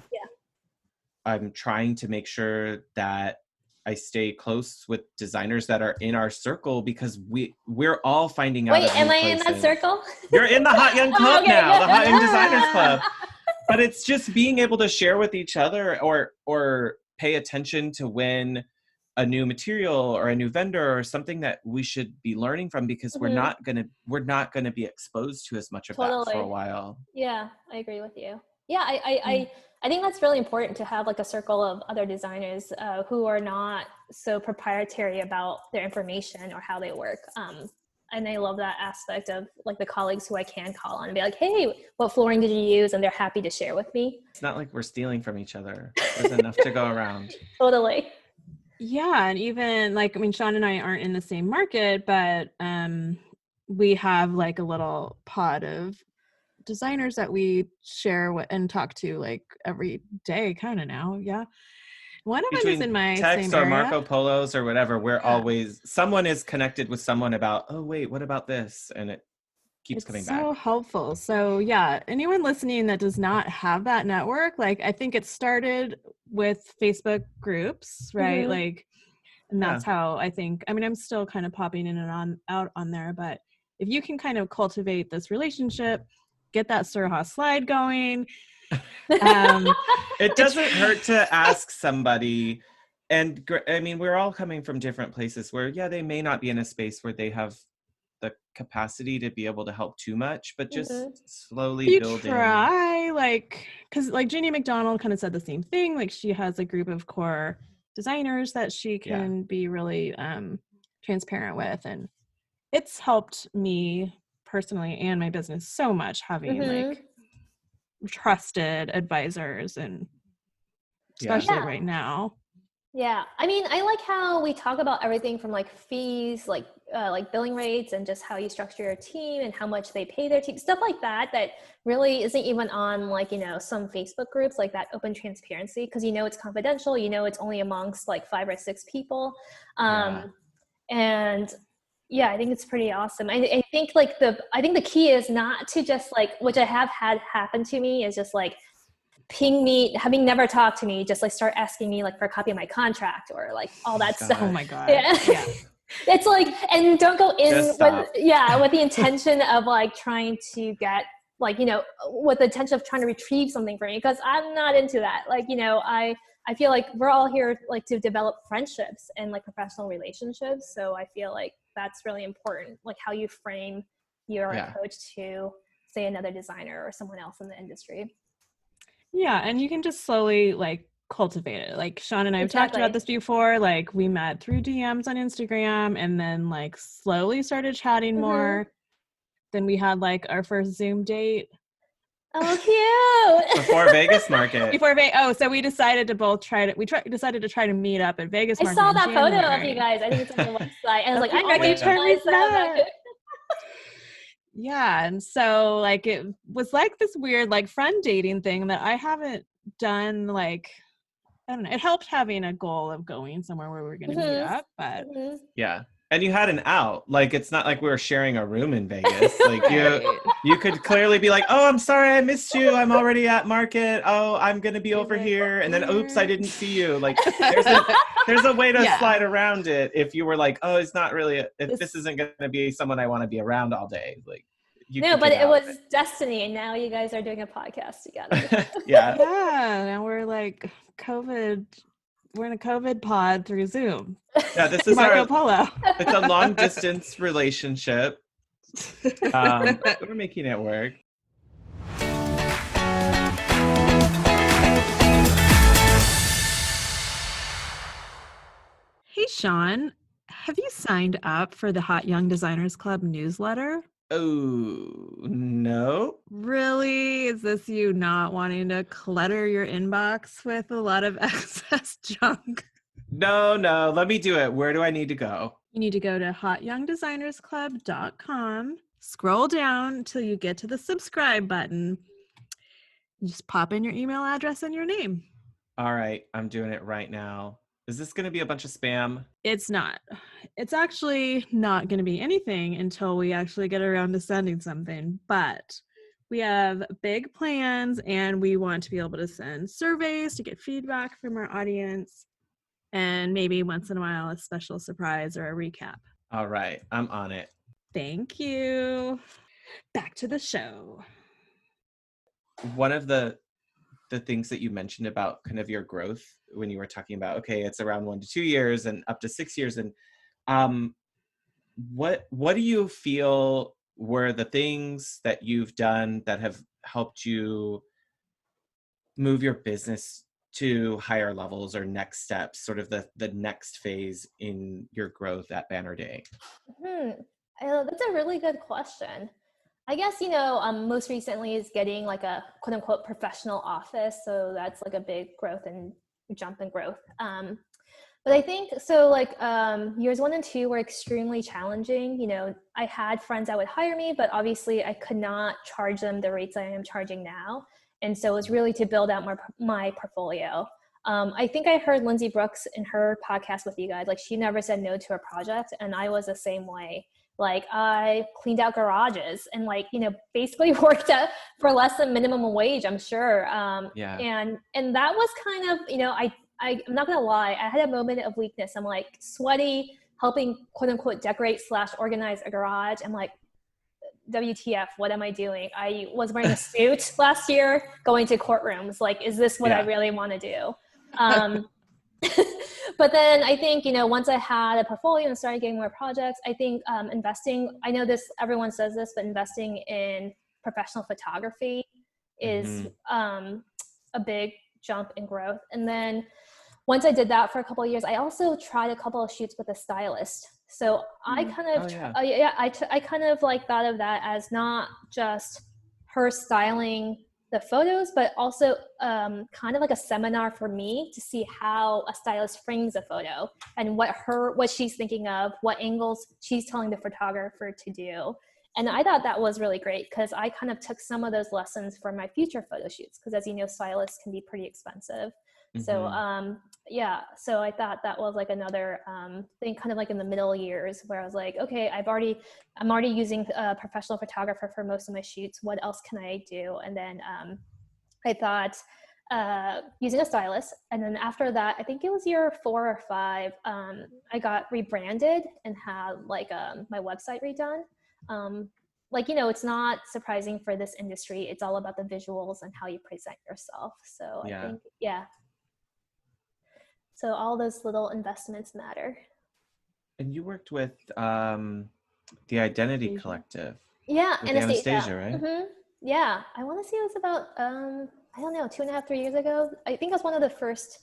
I'm trying to make sure that I stay close with designers that are in our circle, because we're all finding out. Wait, am I in that circle? You're in the Hot Young Club now, the Hot Young Designers Club. But it's just being able to share with each other or pay attention to when a new material or a new vendor or something that we should be learning from, because we're not gonna be exposed to as much of that for a while. Yeah, I agree with you. Yeah, I think that's really important to have like a circle of other designers who are not so proprietary about their information or how they work. And I love that aspect of like the colleagues who I can call on and be like, hey, what flooring did you use? And they're happy to share with me. It's not like we're stealing from each other. There's enough to go around. Totally. Yeah, and even like, I mean, Shaun and I aren't in the same market, but we have like a little pod of designers that we share and talk to like every day kind of now. Yeah. One of them is in my text same or area. Marco Polos or whatever. We're always, someone is connected with someone about, oh wait, what about this? And it keeps coming back. So helpful. So yeah, anyone listening that does not have that network, like I think it started with Facebook groups, right? Like, and that's how I think, I mean, I'm still kind of popping in and out on there, but if you can kind of cultivate this relationship, get that Surha slide going. It doesn't hurt to ask somebody. And I mean, we're all coming from different places where, they may not be in a space where they have the capacity to be able to help too much, but just slowly building. Try, like, because like Ginny McDonald kind of said the same thing. Like she has a group of core designers that she can be really transparent with, and it's helped me personally and my business so much having like trusted advisors, and especially right now. Yeah, I mean, I like how we talk about everything from like fees, like billing rates, and just how you structure your team and how much they pay their team, stuff like that. That really isn't even on like, you know, some Facebook groups, like that open transparency, because you know it's confidential. You know it's only amongst like 5 or 6 people. And yeah, I think it's pretty awesome. I think like the key is not to just like, which I have had happen to me, is just like ping me, having never talked to me, just like start asking me like for a copy of my contract or like all that stuff. Oh my God. Yeah. Yeah. It's like, and don't go in Just with, stop. with the intention of like trying to get like, with the intention of trying to retrieve something from me, because I'm not into that. Like, I feel like we're all here like to develop friendships and like professional relationships. So I feel like that's really important, like how you frame your approach to, say, another designer or someone else in the industry. Yeah, and you can just slowly like cultivate it. Like Shaun and I have talked about this before. Like we met through DMs on Instagram and then like slowly started chatting more. Then we had like our first Zoom date. Oh, cute. Before Vegas Market. So we decided to both decided to try to meet up at Vegas Market. I saw that in photo January. of you guys. I think it's on your website. And I was like, I'm only time we've met. Yeah, and so like it was like this weird like friend dating thing that I haven't done. Like, I don't know. It helped having a goal of going somewhere where we're going to meet up, but yeah. And you had an out. Like, it's not like we were sharing a room in Vegas. Like you could clearly be like, oh, I'm sorry, I missed you. I'm already at market. Oh, I'm going to be over here. And then, oops, I didn't see you. Like, there's a way to slide around it. If you were like, oh, it's not really, this isn't going to be someone I want to be around all day. Like, no, but it was destiny. And now you guys are doing a podcast together. Yeah. Now we're like we're in a COVID pod through Zoom. Yeah, this is Marco Polo. It's a long distance relationship. We're making it work. Hey, Shaun, have you signed up for the Hot Young Designers Club newsletter? Oh, no. Really? Is this you not wanting to clutter your inbox with a lot of excess junk? No. Let me do it. Where do I need to go? You need to go to hotyoungdesignersclub.com. Scroll down till you get to the subscribe button. You just pop in your email address and your name. All right. I'm doing it right now. Is this going to be a bunch of spam? It's not. It's actually not going to be anything until we actually get around to sending something. But we have big plans and we want to be able to send surveys to get feedback from our audience. And maybe once in a while, a special surprise or a recap. All right. I'm on it. Thank you. Back to the show. One of the things that you mentioned about kind of your growth when you were talking about, okay, it's around 1 to 2 years and up to 6 years. And what do you feel were the things that you've done that have helped you move your business to higher levels or next steps, sort of the next phase in your growth at Banner Day? That's a really good question. I guess, most recently is getting like a quote unquote professional office. So that's like a big growth and jump in growth. But I think, so like years 1 and 2 were extremely challenging. I had friends that would hire me, but obviously I could not charge them the rates I am charging now. And so it was really to build out my portfolio. I think I heard Lindsay Brooks in her podcast with you guys, like she never said no to a project. And I was the same way. Like I cleaned out garages and like, basically worked for less than minimum wage, I'm sure. And that was kind of, I'm not going to lie. I had a moment of weakness. I'm like sweaty, helping quote unquote decorate / organize a garage. I'm like, WTF, what am I doing? I was wearing a suit last year, going to courtrooms. Like, is this what I really want to do? But then I think, once I had a portfolio and started getting more projects, I think investing, I know everyone says this, but investing in professional photography is a big jump in growth. And then once I did that for a couple of years, I also tried a couple of shoots with a stylist. So I kind of, I kind of like thought of that as not just her styling the photos, but also kind of like a seminar for me to see how a stylist frames a photo and what she's thinking of, what angles she's telling the photographer to do. And I thought that was really great because I kind of took some of those lessons for my future photo shoots, because as you know, stylists can be pretty expensive. So yeah, so I thought that was like another thing, kind of like in the middle years, where I was like, okay, I'm already using a professional photographer for most of my shoots. What else can I do? And then I thought using a stylist. And then after that, I think it was year 4 or 5, I got rebranded and had like my website redone. Like, you know, it's not surprising for this industry. It's all about the visuals and how you present yourself. So I think, yeah. So all those little investments matter. And you worked with the Identity Collective. Yeah, with Anastasia, right? Mm-hmm. Yeah, I want to say it was about I don't know, 2.5, 3 years ago. I think I was one of the first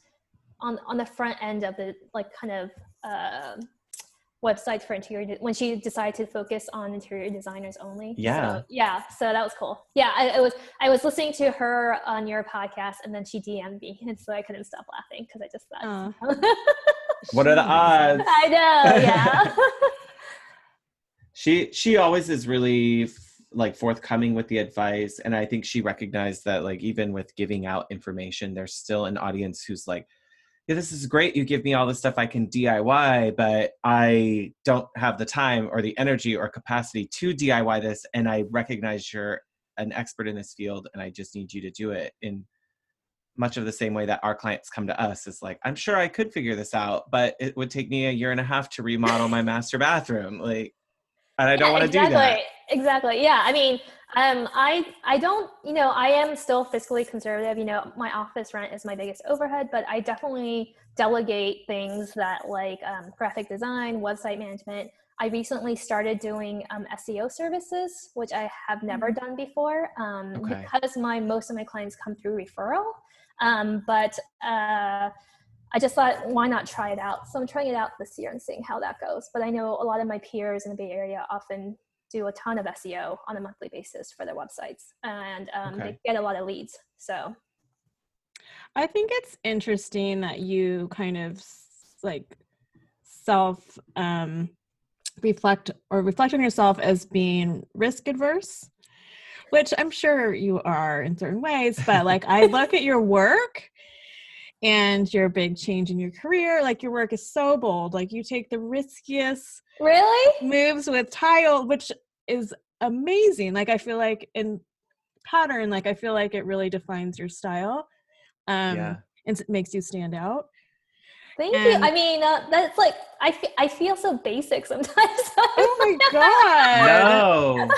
on the front end of the like kind of website for interior, when she decided to focus on interior designers only. Yeah. So, yeah, so that was cool. Yeah, I was listening to her on your podcast, and then she DM'd me, and so I couldn't stop laughing because I just thought, what are the odds? I know, yeah. She always is really like forthcoming with the advice, and I think she recognized that like even with giving out information, there's still an audience who's like, yeah, this is great, you give me all this stuff I can DIY, but I don't have the time or the energy or capacity to DIY this, and I recognize you're an expert in this field, and I just need you to do it in much of the same way that our clients come to us. Is like, I'm sure I could figure this out, but it would take me 1.5 years to remodel my master bathroom. Like, and I don't want to do that. Exactly. Yeah. I mean, I don't, you know, I am still fiscally conservative. You know, my office rent is my biggest overhead, but I definitely delegate things that like graphic design, website management. I recently started doing SEO services, which I have never done before, because most of my clients come through referral. But I just thought, why not try it out? So I'm trying it out this year and seeing how that goes. But I know a lot of my peers in the Bay Area often do a ton of SEO on a monthly basis for their websites, and they get a lot of leads. So I think it's interesting that you kind of like self reflect on yourself as being risk adverse, which I'm sure you are in certain ways, but like I look at your work and your big change in your career, like your work is so bold. Like you take the riskiest moves with tile, which is amazing. Like I feel like in pattern, like I feel like it really defines your style, and it makes you stand out. Thank you. I mean, that's like, I feel so basic sometimes. Oh my God.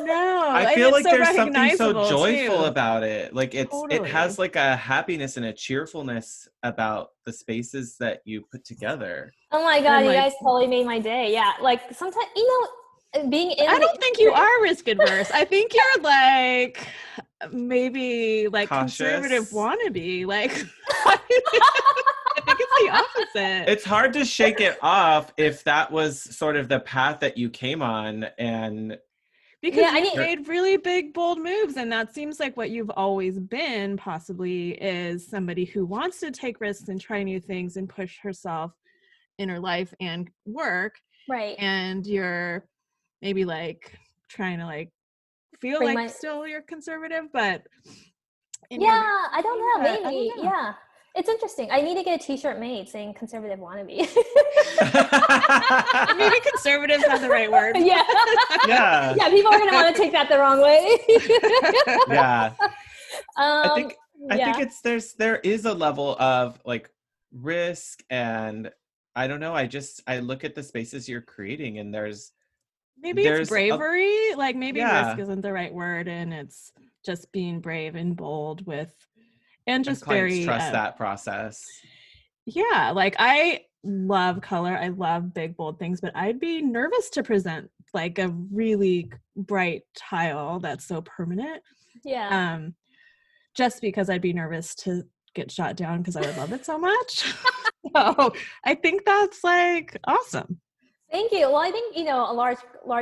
No. I feel like so there's something so joyful about it. Like it has like a happiness and a cheerfulness about the spaces that you put together. Oh my God, you guys totally made my day. Yeah. Like sometimes, you know, being in I don't think you are risk adverse. I think you're like maybe like cautious, conservative wannabe. Like I think it's the opposite. It's hard to shake it off if that was sort of the path that you came on, and because you made really big, bold moves, and that seems like what you've always been, possibly, is somebody who wants to take risks and try new things and push herself in her life and work. Right. And you're maybe like trying to like feel like still you're conservative, but I don't know, maybe. Yeah. It's interesting. I need to get a t-shirt made saying conservative wannabe. Maybe conservative's not the right word. Yeah. People are going to want to take that the wrong way. I think there is a level of like risk, and I don't know. I look at the spaces you're creating, and there's bravery. Like maybe risk isn't the right word, and it's just being brave and bold with. And just very trust that process. Yeah, like I love color. I love big, bold things, but I'd be nervous to present like a really bright tile that's so permanent. Yeah. Just because I'd be nervous to get shot down because I would love it so much. So I think that's like awesome. Thank you. Well, I think, you know, a large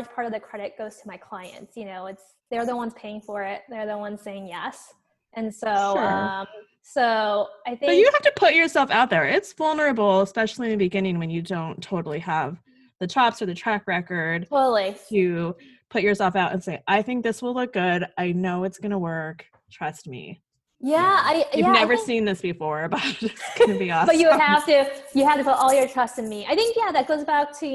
part of the credit goes to my clients. You know, they're the ones paying for it. They're the ones saying yes. And so, so I think. But you have to put yourself out there. It's vulnerable, especially in the beginning when you don't totally have the chops or the track record to put yourself out and say, I think this will look good. I know it's going to work. Trust me. You've never seen this before, but it's going to be awesome. But you have to put all your trust in me. I think, that goes back to,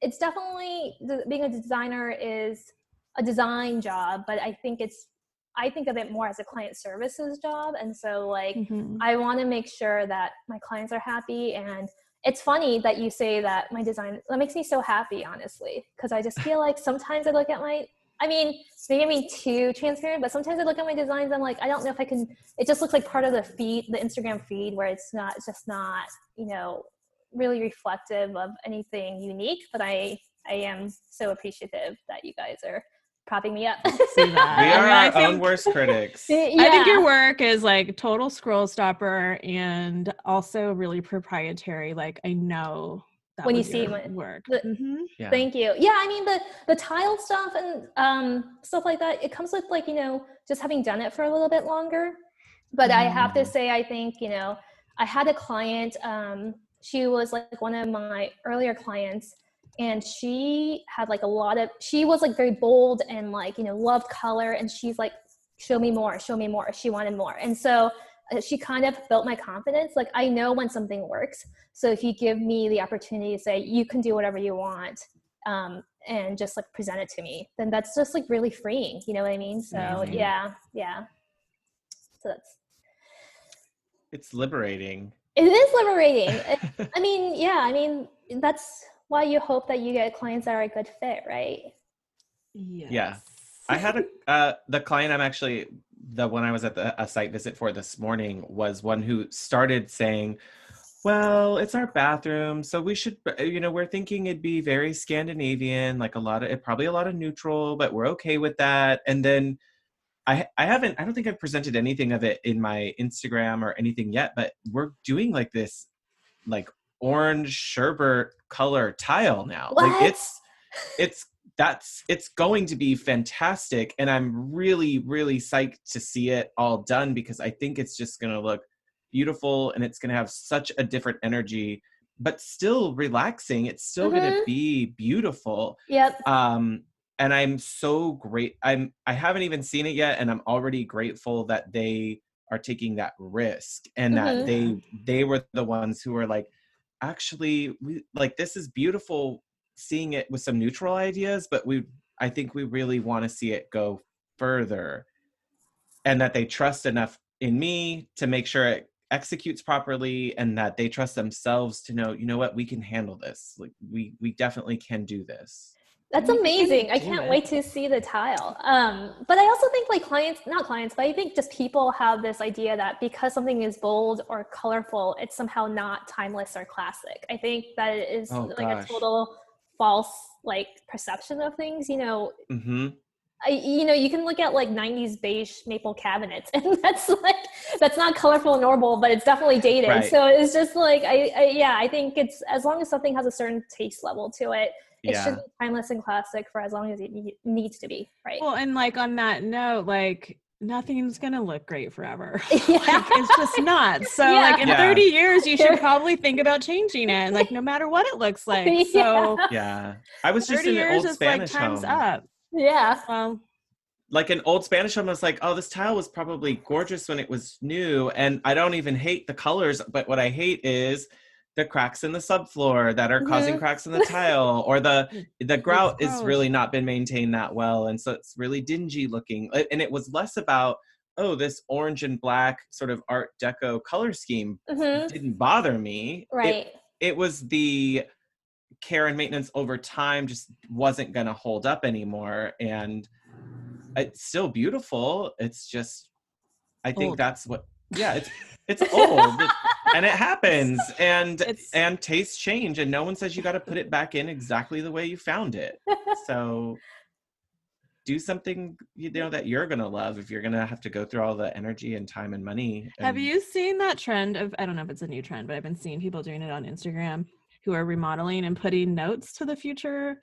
it's definitely, being a designer is a design job, but I think of it more as a client services job. And so I want to make sure that my clients are happy. And it's funny that you say that my design, that makes me so happy, honestly, because I just feel like sometimes I look at maybe I'm being too transparent, but sometimes I look at my designs, I'm like, I don't know if I can, it just looks like part of the feed, the Instagram feed, where it's just not, really reflective of anything unique, but I am so appreciative that you guys are propping me up. See that. We are our own worst critics. I think your work is total scroll stopper and also really proprietary. I know that when you see work. Thank you. Yeah, the tile stuff and stuff like that, it comes with just having done it for a little bit longer. But I have to say, I think, I had a client, she was one of my earlier clients, and she had she was very bold and loved color, and she's show me more. She wanted more. And so she kind of built my confidence. I know when something works. So if you give me the opportunity to say, you can do whatever you want, and just present it to me, then that's just really freeing. You know what I mean? So yeah. So it's liberating. It is liberating. That's why you hope that you get clients that are a good fit, right? Yes. Yeah. I had the client the one I was at a site visit for this morning was one who started saying, well, it's our bathroom, so we should, we're thinking it'd be very Scandinavian, probably a lot of neutral, but we're okay with that. And then I don't think I've presented anything of it in my Instagram or anything yet, but we're doing this orange sherbet color tile now. What? It's going to be fantastic. And I'm really, really psyched to see it all done, because I think it's just going to look beautiful and it's going to have such a different energy, but still relaxing. It's still going to be beautiful. Yep. And I'm so great. I haven't even seen it yet, and I'm already grateful that they are taking that risk, and that they were the ones who were actually, this is beautiful, seeing it with some neutral ideas, but I think we really want to see it go further, and that they trust enough in me to make sure it executes properly, and that they trust themselves to know, what, we can handle this. We definitely can do this. That's amazing. I can't wait to see the tile. But I also think not clients, but I think just people have this idea that because something is bold or colorful, it's somehow not timeless or classic. I think that it is a total false perception of things. You can look at 90s beige maple cabinets, and that's not colorful nor bold, but it's definitely dated. Right. So it's just I think it's, as long as something has a certain taste level to it, it should be timeless and classic for as long as it needs to be, right? Well, and on that note, nothing's gonna look great forever. It's just not. So in 30 years, you should probably think about changing it, and no matter what it looks like. So I was just in an old Spanish time's home. Up. Yeah. Well, an old Spanish home, I was oh, this tile was probably gorgeous when it was new, and I don't even hate the colors, but what I hate is the cracks in the subfloor that are causing cracks in the tile, or the grout is really not been maintained that well, and so it's really dingy looking. And it was less about, this orange and black sort of Art Deco color scheme didn't bother me. Right. It was the care and maintenance over time just wasn't going to hold up anymore, and it's still beautiful. It's just, I think that's what. Yeah, it's old. And it happens, and tastes change, and no one says you got to put it back in exactly the way you found it. So do something that you're gonna love if you're gonna have to go through all the energy and time and money. Have you seen that trend of, I don't know if it's a new trend, but I've been seeing people doing it on Instagram who are remodeling and putting notes to the future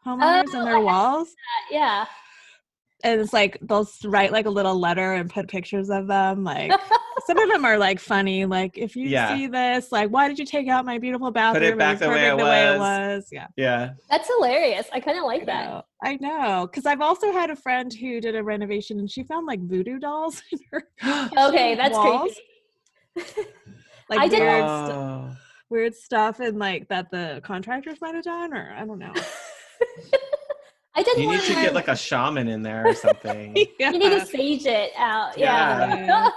homeowners in their walls? Yeah. And it's they'll write a little letter and put pictures of them, Some of them are like funny. Like, if you Yeah. see this, like, why did you take out my beautiful bathroom? Put it back was the way perfect it the way it was. was. Yeah. Yeah. That's hilarious. I kind of like that. I know. Because I've also had a friend who did a renovation and she found like voodoo dolls in her Okay, that's walls. creepy. Like I did weird stuff and like that the contractors might have done, or I don't know. I did You one need to where get like a shaman in there or something. Yeah. you need to sage it out. Yeah.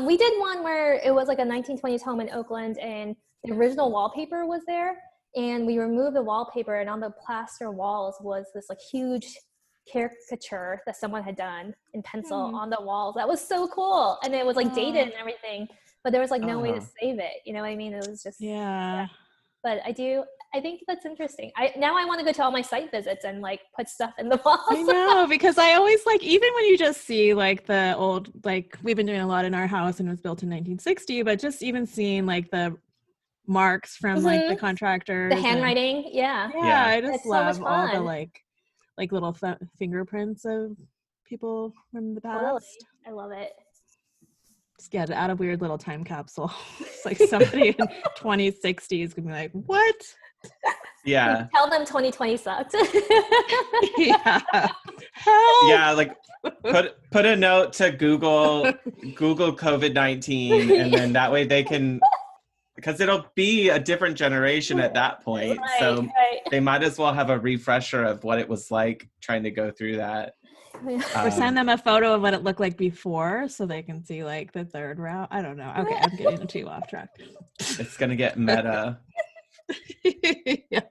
We did one where it was like a 1920s home in Oakland, and the original wallpaper was there, and we removed the wallpaper, and on the plaster walls was this like huge caricature that someone had done in pencil on the walls. That was so cool, and it was like dated and everything, but there was like no way to save it. You know what I mean? It was just Yeah. But I think that's interesting. Now I want to go to all my site visits and like put stuff in the walls. I know, because I always like, even when you just see like the old, like we've been doing a lot in our house and it was built in 1960, but just even seeing like the marks from like the contractors, the handwriting. Yeah. I just It's so love much all the fun. like little fingerprints of people from the past. Totally. I love it. Just get out of weird little time capsule. It's like somebody in 2060 is gonna be like, what? Yeah. Tell them 2020 sucked. Yeah. Help! Yeah, like put a note to Google COVID-19, and then that way they can, because it'll be a different generation at that point. So they might as well have a refresher of what it was like trying to go through that. Or send them a photo of what it looked like before so they can see like the third route. I don't know. Okay, I'm getting too off track. It's gonna get meta. Yeah.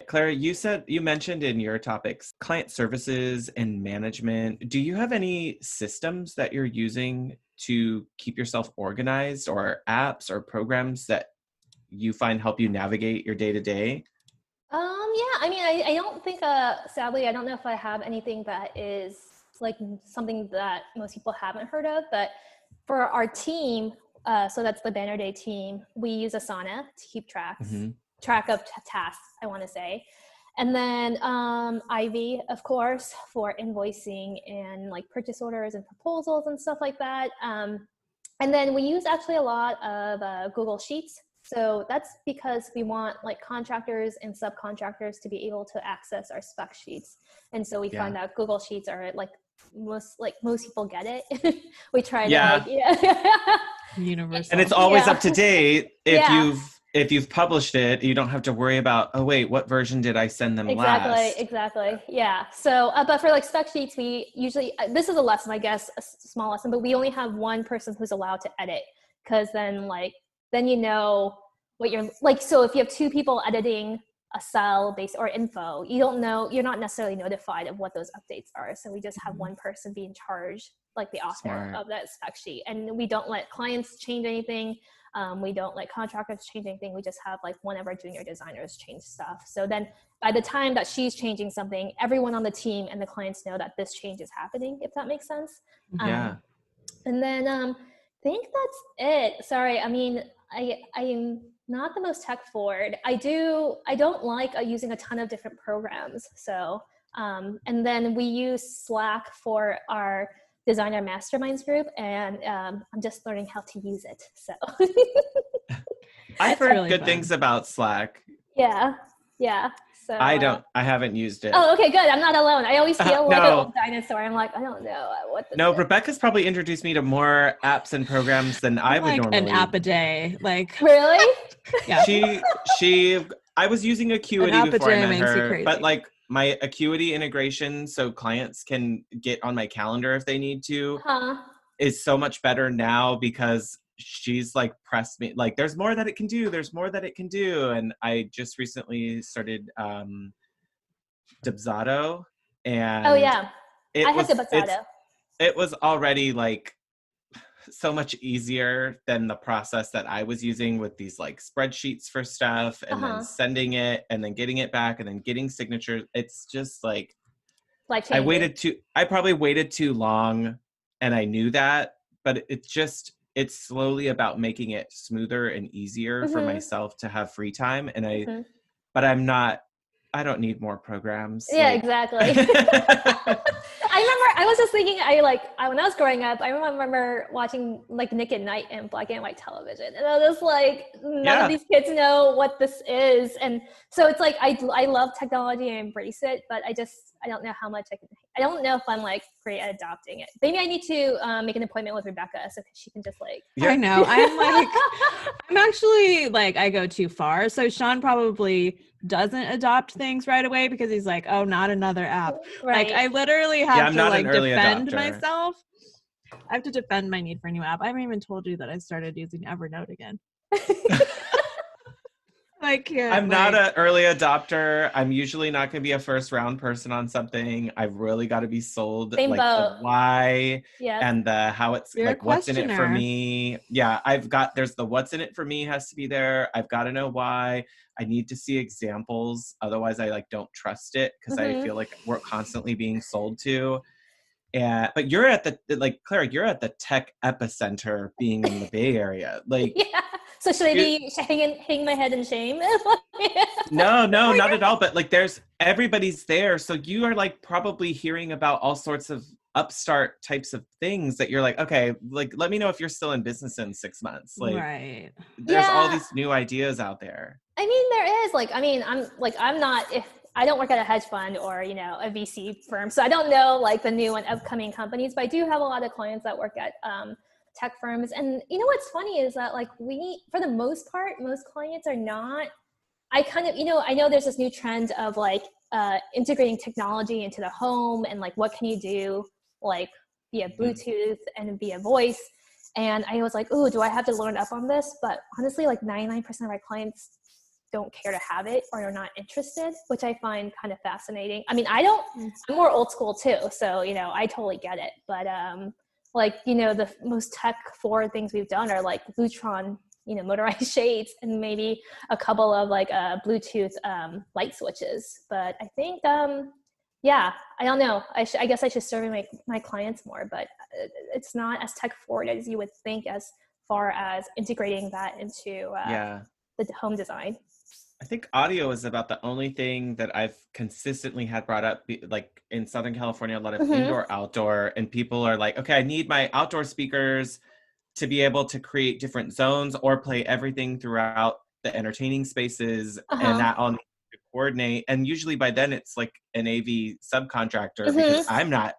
Clara, you mentioned in your topics client services and management. Do you have any systems that you're using to keep yourself organized, or apps or programs that you find help you navigate your day to day? Yeah, I mean, I don't think, sadly, I don't know if I have anything that is like something that most people haven't heard of, but for our team, so that's the Banner Day team, we use Asana to keep track of tasks, I want to say. And then Ivy, of course, for invoicing and like purchase orders and proposals and stuff like that. And then we use actually a lot of Google Sheets. So that's because we want like contractors and subcontractors to be able to access our spec sheets. And so we find that Google Sheets are like most people get it. We try to universal. And it's always up to date. If you've published it, you don't have to worry about, oh wait, what version did I send them last? Exactly. Yeah. So, but for like spec sheets, we usually, this is a lesson, I guess, a small lesson, but we only have one person who's allowed to edit, because then you know what you're like. So if you have two people editing a cell based or info, you're not necessarily notified of what those updates are. So we just have one person be in charge, like the author of that spec sheet. And we don't let clients change anything. We don't let contractors change anything. We just have like one of our junior designers change stuff. So then by the time that she's changing something, everyone on the team and the clients know that this change is happening, if that makes sense. Yeah. And then I think that's it. Sorry, I mean, I am not the most tech forward. I don't like using a ton of different programs. So, and then we use Slack for our designer masterminds group, and I'm just learning how to use it. So I've heard really good things about Slack. Yeah. So I haven't used it. Oh, okay, good. I'm not alone. I always feel like an old dinosaur. I'm like, I don't know what this is. Rebecca's probably introduced me to more apps and programs than I would normally. An app a day, like really? Yeah. I was using Acuity before I met her, but like my Acuity integration, so clients can get on my calendar if they need to, is so much better now because she's like pressed me, like there's more that it can do. And I just recently started Dubsado, and I had Dubsado. It was already like so much easier than the process that I was using with these like spreadsheets for stuff, and then sending it and then getting it back and then getting signatures. It's just like I probably waited too long, and I knew that, but it's slowly about making it smoother and easier for myself to have free time. And I I don't need more programs. Yeah, Like, exactly. I remember I was just thinking when I was growing up, I remember watching like Nick at Night and black and white television. And I was like, none of yeah. these kids know what this is. And so it's like I love technology and embrace it, but I don't know how much I don't know if I'm like great at adopting it. Maybe I need to make an appointment with Rebecca so she can just like I know. I'm actually like, I go too far. So Shaun probably doesn't adopt things right away because he's like, oh, not another app. right. Like I literally Yeah, have I'm to not like an early defend adopter. myself. I have to defend my need for a new app. I haven't even told you that I started using Evernote again. I can't. I'm not an early adopter. I'm usually not going to be a first round person on something. I've really got to be sold Same like boat. the why Yep. and the how it's You're like a what's in it for questioner. me. Yeah, there's the what's in it for me has to be there. I've got to know why. I need to see examples. Otherwise I like don't trust it because I feel like we're constantly being sold to. But you're at like Clara, you're at the tech epicenter being in the Bay Area. Like Yeah. So should I be hang my head in shame? No, not at all. But like everybody's there. So you are like probably hearing about all sorts of upstart types of things that you're like, okay, like let me know if you're still in business in 6 months. Like Right. there's all these new ideas out there. I mean, there is I'm not, if I don't work at a hedge fund or, a VC firm. So I don't know like the new and upcoming companies, but I do have a lot of clients that work at tech firms. And what's funny is that like for the most part, most clients are not, I know there's this new trend of like integrating technology into the home and like, what can you do like via Bluetooth and via voice. And I was like, oh, do I have to learn up on this? But honestly, like 99% of my clients don't care to have it or are not interested, which I find kind of fascinating. I mean, I'm more old school too. So, I totally get it. But the most tech forward things we've done are like Lutron, motorized shades and maybe a couple of like Bluetooth light switches. But I think, I don't know. I guess I should survey my clients more, but it's not as tech forward as you would think as far as integrating that into the home design. I think audio is about the only thing that I've consistently had brought up, like in Southern California, a lot of indoor, outdoor, and people are like, okay, I need my outdoor speakers to be able to create different zones or play everything throughout the entertaining spaces, and that all needs to coordinate. And usually by then it's like an AV subcontractor because I'm not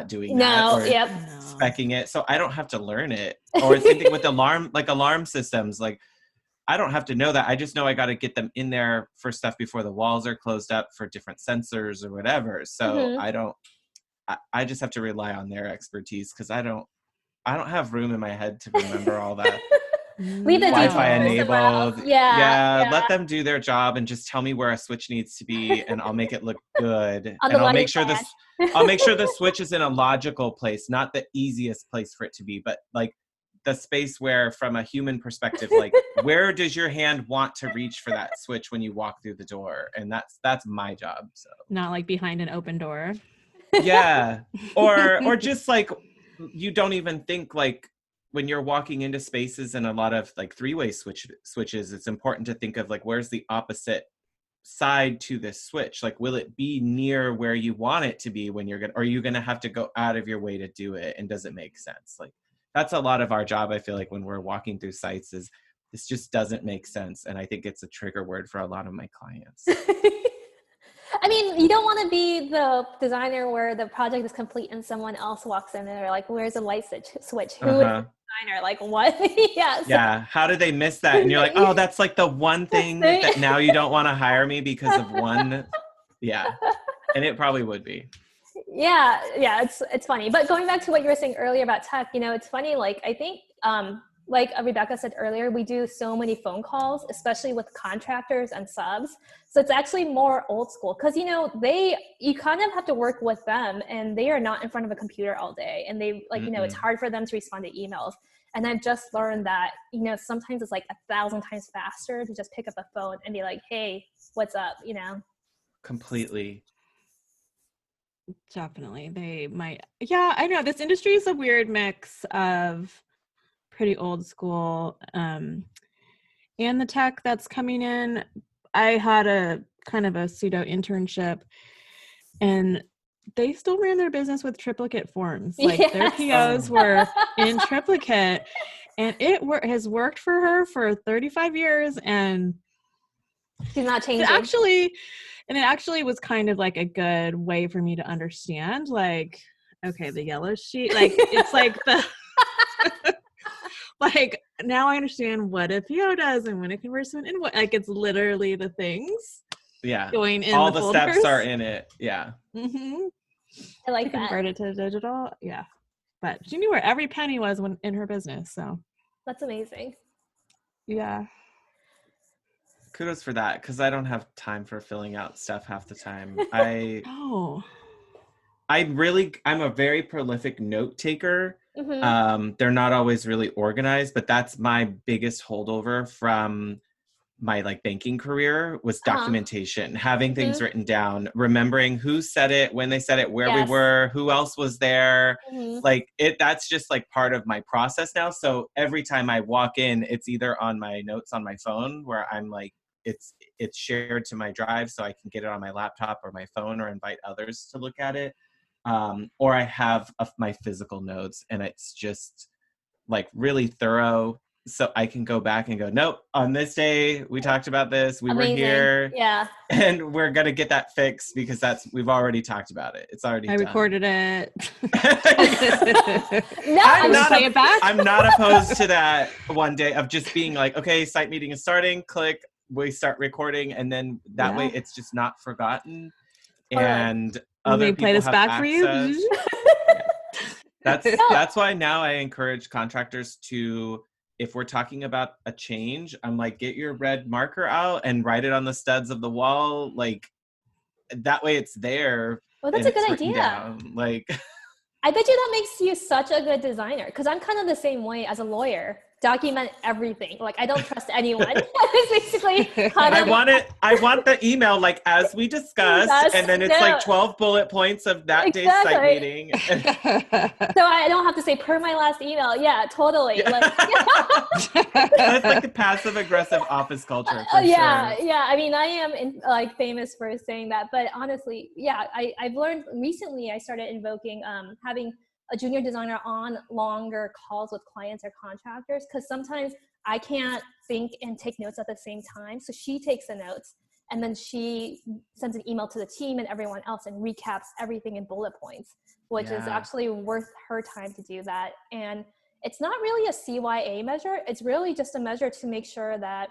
doing that or speccing it, so I don't have to learn it. Or same thing with alarm systems. Like I don't have to know that. I just know I got to get them in there for stuff before the walls are closed up for different sensors or whatever. So I just have to rely on their expertise because I don't have room in my head to remember all that. Leave the Wi-Fi details enabled. Yeah. Let them do their job and just tell me where a switch needs to be and I'll make it look good. On And the I'll make sure plan. I'll make sure the switch is in a logical place, not the easiest place for it to be, but like the space where from a human perspective, like where does your hand want to reach for that switch when you walk through the door? And that's my job. So not like behind an open door. Yeah. Or just like you don't even think like when you're walking into spaces and a lot of like three-way switches, it's important to think of like where's the opposite side to this switch? Like will it be near where you want it to be when or are you gonna have to go out of your way to do it? And does it make sense? Like that's a lot of our job, I feel like, when we're walking through sites is this just doesn't make sense. And I think it's a trigger word for a lot of my clients. I mean, you don't want to be the designer where the project is complete and someone else walks in and they're like, where's the light switch? Who is the designer? Like, what? Yeah. How did they miss that? And you're like, oh, that's like the one thing that now you don't want to hire me because of one. Yeah. And it probably would be. Yeah. It's funny. But going back to what you were saying earlier about tech, it's funny. Like, I think, like Rebecca said earlier, we do so many phone calls, especially with contractors and subs. So it's actually more old school because, you kind of have to work with them and they are not in front of a computer all day. And they it's hard for them to respond to emails. And I've just learned that, sometimes it's like 1,000 times faster to just pick up a phone and be like, hey, what's up? Completely. Definitely. They might. Yeah, I know. This industry is a weird mix of pretty old school and the tech that's coming in. I had a kind of a pseudo internship, and they still ran their business with triplicate forms. Like their POs were in triplicate, and it has worked for her for 35 years. And she's not changing. It actually was kind of like a good way for me to understand, like, okay, the yellow sheet, like it's like the like now I understand what a PO does and when it converts to an invoice. Like it's literally the things going in all the the folders. steps are in it. Mm-hmm. I like that. Convert it to digital. Yeah. But she knew where every penny was when in her business. So that's amazing. Yeah. Kudos for that, because I don't have time for filling out stuff half the time. I'm a very prolific note taker. They're not always really organized, but that's my biggest holdover from my like banking career was documentation, having things written down, remembering who said it, when they said it, where we were, who else was there. Like that's just like part of my process now. So every time I walk in, it's either on my notes on my phone where I'm like, it's shared to my drive so I can get it on my laptop or my phone or invite others to look at it. Or I have my physical notes and it's just like really thorough. So I can go back and go, nope, on this day, we talked about this. We were here. Yeah. And we're going to get that fixed because we've already talked about it. It's already done. Recorded it. I'm not opposed to that one day of just being like, okay, site meeting is starting, click, we start recording. And then that way it's just not forgotten. And other people play this have back access. for you. That's why now I encourage contractors to, if we're talking about a change, I'm like, get your red marker out and write it on the studs of the wall. Like that way it's there. Well, that's a good idea. Down. Like, I bet you that makes you such a good designer. Cause I'm kind of the same way as a lawyer. Document everything. Like I don't trust anyone. It's basically kind of I want the email like as we discussed, and then it's like 12 bullet points of that day's site meeting. So I don't have to say per my last email. Yeah, totally. Yeah. Like That's like the passive aggressive office culture. For sure. I mean, I am famous for saying that, but honestly, I've learned recently. I started invoking having a junior designer on longer calls with clients or contractors, because sometimes I can't think and take notes at the same time. So she takes the notes and then she sends an email to the team and everyone else and recaps everything in bullet points, which is actually worth her time to do that. And it's not really a CYA measure. It's really just a measure to make sure that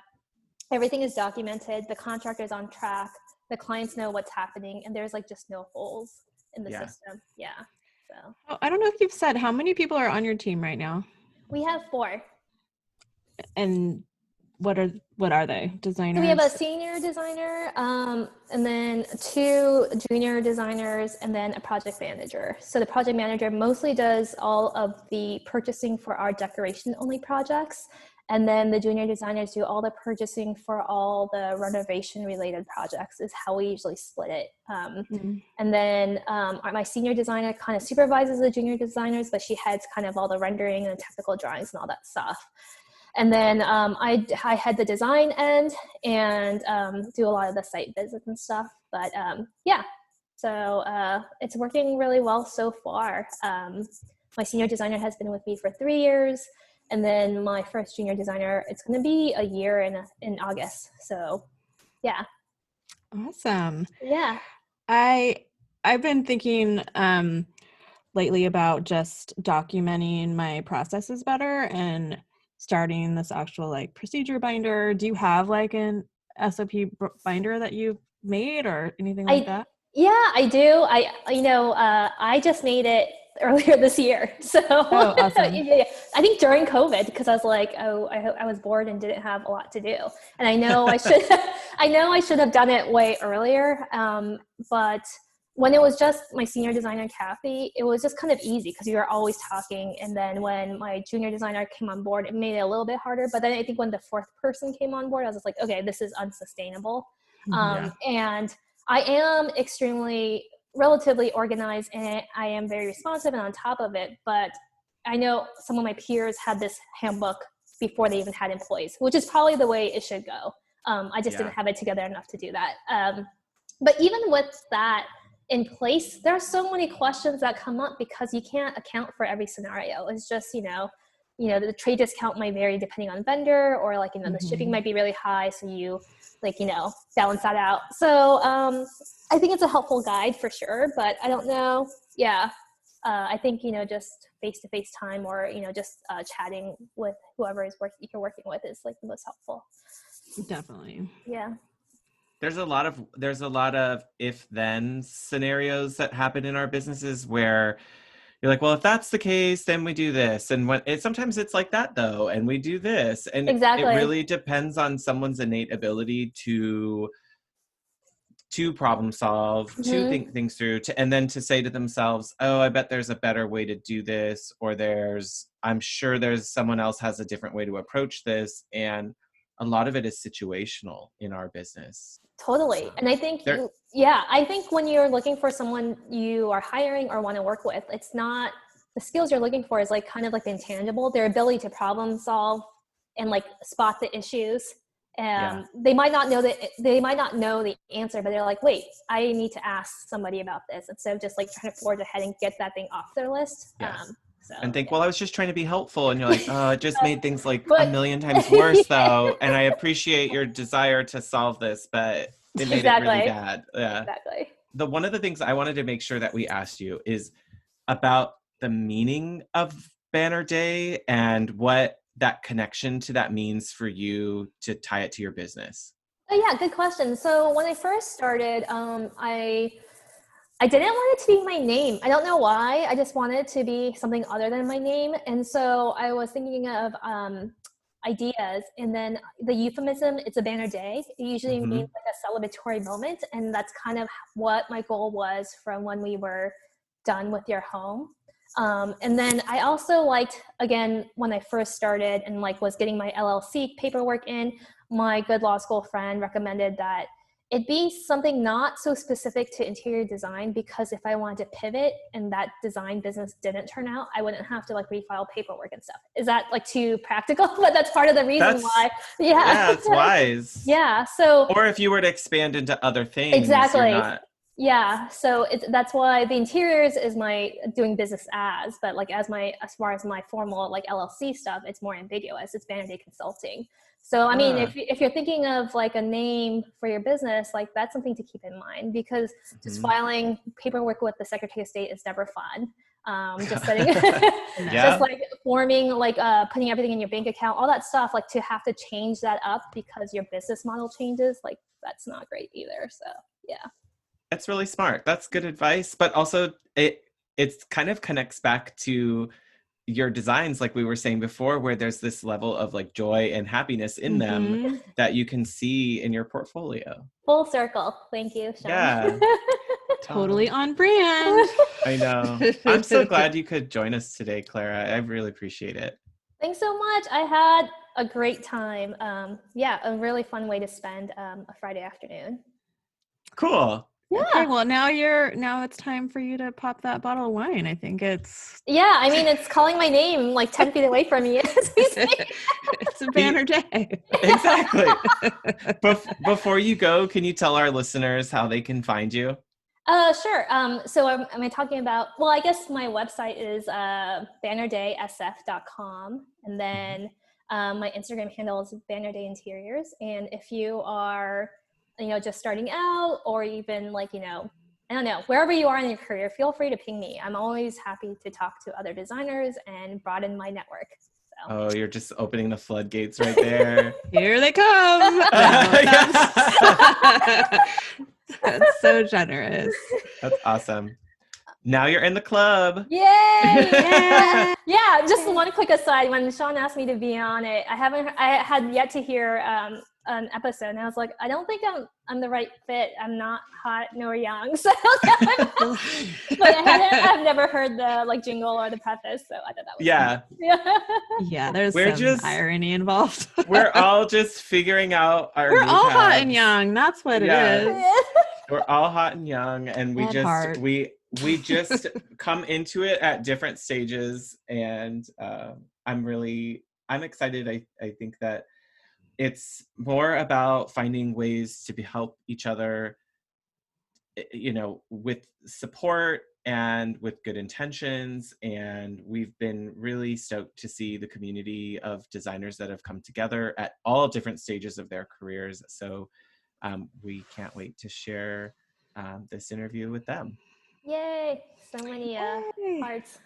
everything is documented, the contractor is on track, the clients know what's happening, and there's like just no holes in the system. Yeah. So I don't know if you've said how many people are on your team right now. We have 4. And what are they? Designers? So we have a senior designer, and then 2 junior designers, and then a project manager. So the project manager mostly does all of the purchasing for our decoration only projects. And then the junior designers do all the purchasing for all the renovation related projects is how we usually split it. And then my senior designer kind of supervises the junior designers, but she heads kind of all the rendering and the technical drawings and all that stuff. And then I head the design end and do a lot of the site visits and stuff. But so it's working really well so far. My senior designer has been with me for 3 years. And then my first junior designer, it's going to be a year in August. So, yeah. Awesome. Yeah. I've been thinking lately about just documenting my processes better and starting this actual like procedure binder. Do you have like an SOP binder that you've made or anything like that? Yeah, I do. I just made it earlier this year. So awesome. I think during COVID, because I was like, I was bored and didn't have a lot to do. And I know I should have done it way earlier. But when it was just my senior designer, Kathy, it was just kind of easy because we were always talking. And then when my junior designer came on board, it made it a little bit harder. But then I think when the 4th person came on board, I was just like, okay, this is unsustainable. And I am relatively organized, and I am very responsive and on top of it. But I know some of my peers had this handbook before they even had employees, which is probably the way it should go. I just didn't have it together enough to do that. But even with that in place, there are so many questions that come up because you can't account for every scenario. It's just, the trade discount might vary depending on vendor, or like, the shipping might be really high. So you balance that out. So I think it's a helpful guide for sure, but I don't know. Yeah. I think, just face-to-face time, or, just chatting with whoever you're working with is like the most helpful. Definitely. Yeah. There's a lot of if-then scenarios that happen in our businesses where you're like, well, if that's the case, then we do this. And sometimes it's like that though, and we do this. And Exactly. it really depends on someone's innate ability to problem solve, to think things through, and then to say to themselves, oh, I bet there's a better way to do this, or I'm sure there's someone else has a different way to approach this. And a lot of it is situational in our business. Totally. And I think, I think when you're looking for someone you are hiring or want to work with, it's not the skills you're looking for is like kind of like the intangible, their ability to problem solve and like spot the issues. They might not know the answer, but they're like, wait, I need to ask somebody about this, instead of just like trying to forge ahead and get that thing off their list. And think, well, I was just trying to be helpful. And you're like, oh, it just made things like a million times worse though. And I appreciate your desire to solve this, but it made it really bad. Yeah. Exactly. One of the things I wanted to make sure that we asked you is about the meaning of Banner Day and what that connection to that means for you to tie it to your business. Oh yeah, good question. So when I first started, I didn't want it to be my name. I don't know why. I just wanted it to be something other than my name. And so I was thinking of ideas. And then the euphemism, it's a banner day. It usually means like a celebratory moment. And that's kind of what my goal was from when we were done with your home. And then I also liked, again, when I first started and like was getting my LLC paperwork in, my good law school friend recommended that it be something not so specific to interior design, because if I wanted to pivot and that design business didn't turn out, I wouldn't have to like refile paperwork and stuff. Is that like too practical? But that's part of the reason why. Yeah, it's wise. Yeah. So, or if you were to expand into other things. Exactly. Yeah. So that's why the interiors is my doing business as, but like as far as my formal like LLC stuff, it's more ambiguous. It's Banner Day Consulting. So, I mean, if you're thinking of like a name for your business, like that's something to keep in mind, because just filing paperwork with the Secretary of State is never fun. Just setting, just like forming, like putting everything in your bank account, all that stuff, like to have to change that up because your business model changes, like that's not great either. So, yeah. That's really smart. That's good advice. But also it kind of connects back to your designs, like we were saying before, where there's this level of like joy and happiness in them that you can see in your portfolio. Full circle. Thank you, Shaun. Yeah. Totally on brand. I know. I'm so glad you could join us today, Clara. I really appreciate it. Thanks so much. I had a great time. A really fun way to spend a Friday afternoon. Cool. Yeah. Okay, well now it's time for you to pop that bottle of wine. I think it's it's calling my name like 10 feet away from you. It's a Banner Day. Exactly. Before you go, can you tell our listeners how they can find you? Sure. So am I talking about, well, I guess my website is bannerdaysf.com, and then my Instagram handle is Banner Day Interiors. And if you are just starting out, or even like, I don't know, wherever you are in your career, feel free to ping me. I'm always happy to talk to other designers and broaden my network. So. Oh, you're just opening the floodgates right there. Here they come. That's so generous. That's awesome. Now you're in the club. Yay! Yeah. Just one quick aside. When Shaun asked me to be on it, I had yet to hear an episode, and I was like, I don't think I'm the right fit. I'm not hot nor young, so but I've never heard the like jingle or the preface, so I thought that was there's some irony involved. We're all just figuring out we're all hot and young. That's what it is. We're all hot and young, and we just come into it at different stages, and I'm excited. I think that it's more about finding ways to help each other, with support and with good intentions. And we've been really stoked to see the community of designers that have come together at all different stages of their careers. So we can't wait to share this interview with them. Yay! So many hearts.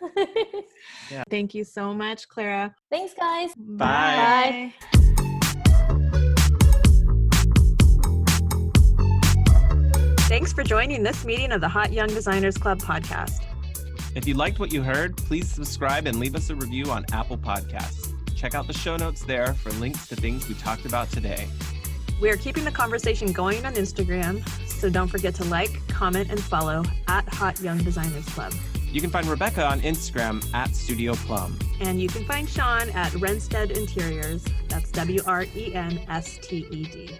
Yeah. Thank you so much, Clara. Thanks, guys. Bye. Thanks for joining this meeting of the Hot Young Designers Club podcast. If you liked what you heard, please subscribe and leave us a review on Apple Podcasts. Check out the show notes there for links to things we talked about today. We are keeping the conversation going on Instagram, so don't forget to like, comment, and follow at Hot Young Designers Club. You can find Rebecca on Instagram at Studio Plum. And you can find Shaun at Renstead Interiors. That's WRENSTED.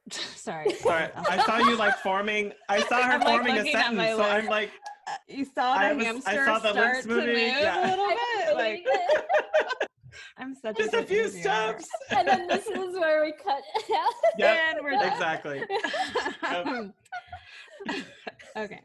Sorry. I saw you forming. I saw her forming a sentence. So I'm like, you saw the hamster I saw the start lips to moving. move Yeah. a little bit. I'm such Just a few steps. And then this is where we cut it out. Yeah, And we're done. exactly. Okay.